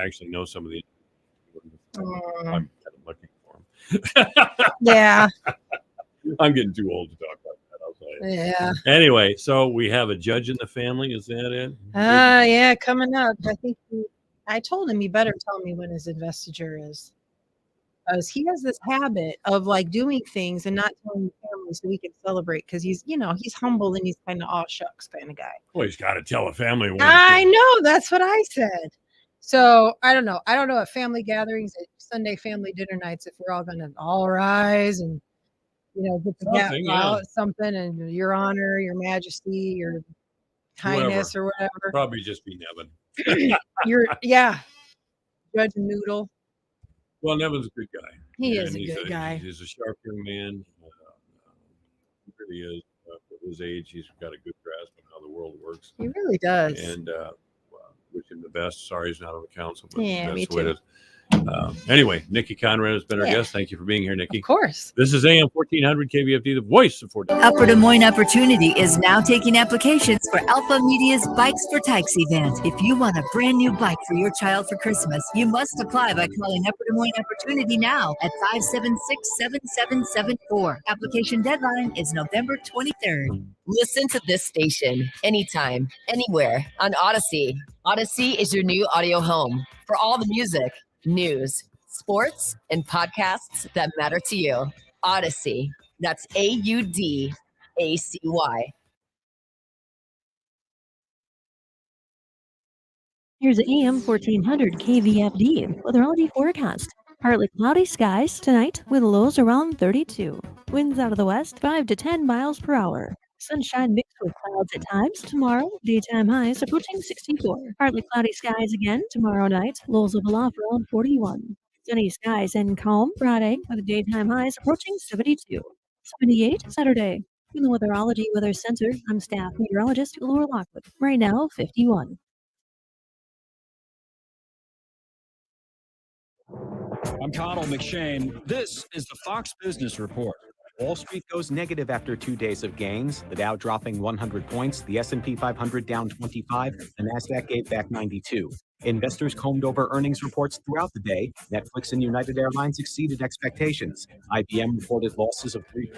actually know some of the. I'm kind of looking for them. Yeah. I'm getting too old to talk about that. I'll tell you. Yeah. Anyway, so we have a judge in the family. Is that it? Yeah, coming up. I think I told him he better tell me when his investiture is. Because he has this habit of like doing things and not telling the family so we can celebrate because he's humble and he's kind of aw shucks kind of guy. Well, he's got to tell a family. I know, that's what I said. So I don't know. I don't know at family gatherings, at Sunday family dinner nights, if we're all gonna all rise and get to out something and Your Honor, Your Majesty, Your Highness, or whatever. Probably just be Nevin. Judge Noodle. Well, Nevin's a good guy. He is a good guy. He's a sharp young man. He really is. For his age, he's got a good grasp on how the world works. He really does. And wish him the best. Sorry he's not on the council, but Yeah, that's me the way it too. is. Anyway, Nikki Conrad has been our Yeah. guest. Thank you for being here, Nikki. Of course. This is AM 1400 KVFD, the voice of Fort. Upper Des Moines Opportunity is now taking applications for Alpha Media's Bikes for Tykes event. If you want a brand new bike for your child for Christmas, you must apply by calling Upper Des Moines Opportunity now at 576-7774. Application deadline is November 23rd. Listen to this station anytime, anywhere on Odyssey. Odyssey is your new audio home for all the music, news, sports, and podcasts that matter to you. Odyssey. That's AUDACY. Here's AM 1400 KVFD weatherology forecast. Partly cloudy skies tonight with lows around 32. Winds out of the west 5 to 10 miles per hour. Sunshine mixed with clouds at times. Tomorrow, daytime highs approaching 64. Partly cloudy skies again tomorrow night. Lows level off around 41. Sunny skies and calm Friday with daytime highs approaching 72. 78 Saturday. In the Weatherology Weather Center, I'm staff meteorologist Laura Lockwood. Right now, 51. I'm Connell McShane. This is the Fox Business Report. Wall Street goes negative after 2 days of gains. The Dow dropping 100 points, the S&P 500 down 25, the Nasdaq gave back 92. Investors combed over earnings reports throughout the day. Netflix and United Airlines exceeded expectations. IBM reported losses of 3.